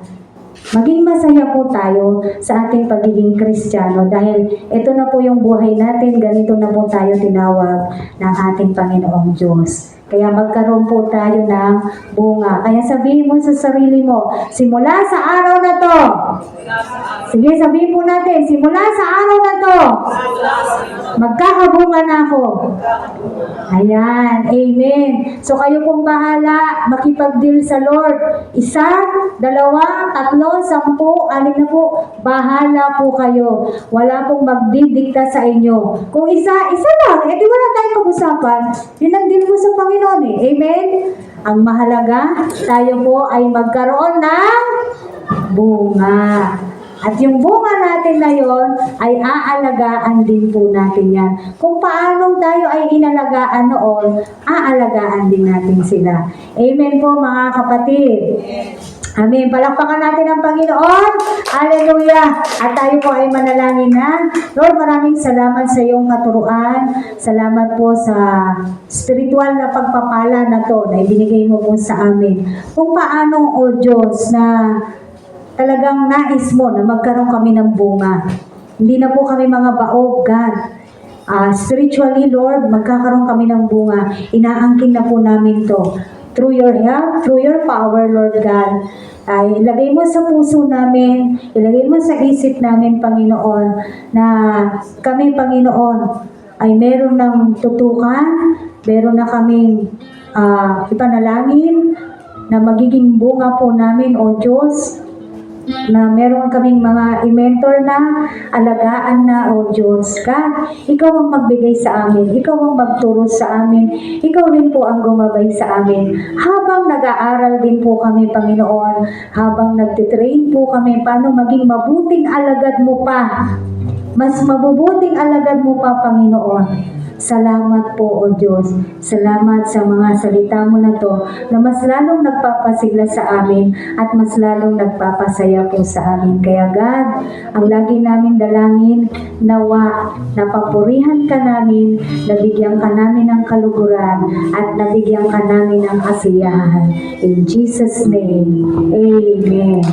A: Maging masaya po tayo sa ating pagiging Kristiyano dahil ito na po yung buhay natin, ganito na po tayo tinawag ng ating Panginoong Diyos. Kaya magkaroon po tayo ng bunga. Kaya sabihin mo sa sarili mo, simula sa araw na to. Sige, sabihin po natin, simula sa araw na to, magkakabunga na ako. Ayan, amen. So kayo pong bahala, makipag-deal sa Lord. 1, 2, 3, 4, 5, na po. Bahala po kayo. Wala pong magdidikta sa inyo. Kung isa lang, di wala tayong pag-usapan. Yun ang deal mo sa Panginoon eh. Amen? Ang mahalaga, tayo po ay magkaroon ng bunga. At yung bunga natin na yon ay aalagaan din po natin yan. Kung paanong tayo ay inalagaan noon, aalagaan din natin sila. Amen po mga kapatid. Amen. Palakpakan natin ang Panginoon. Hallelujah. At tayo po ay manalangin na. Lord, maraming salamat sa iyong katuruan. Salamat po sa spiritual na pagpapala na to na ibinigay mo po sa amin. Kung paano, O Diyos, na talagang nais mo na magkaroon kami ng bunga. Hindi na po kami mga baog, God. Spiritually, Lord, magkakaroon kami ng bunga. Inaangkin na po namin to. Through your help, through your power, Lord God. Ilagay mo sa puso namin, ilagay mo sa isip namin, Panginoon, na kami, Panginoon, ay meron ng tutukan, meron na kaming ipanalangin, na magiging bunga po namin, O Diyos, na meron kaming mga i-mentor na, alagaan na, O Diyos. God, Ikaw ang magbigay sa amin, Ikaw ang magturo sa amin, Ikaw rin po ang gumabay sa amin. Habang nag-aaral din po kami, Panginoon, habang nagtitrain po kami, paano maging mabuting alagad mo pa, mas mabubuting alagad mo pa, Panginoon. Salamat po, O Diyos. Salamat sa mga salita mo na to na mas lalong nagpapasigla sa amin at mas lalong nagpapasaya po sa amin. Kaya God, ang lagi naming dalangin, nawa, napapurihan ka namin, nabigyan ka namin ng kaluguran at nabigyan ka namin ng kasiyahan. In Jesus' name, Amen.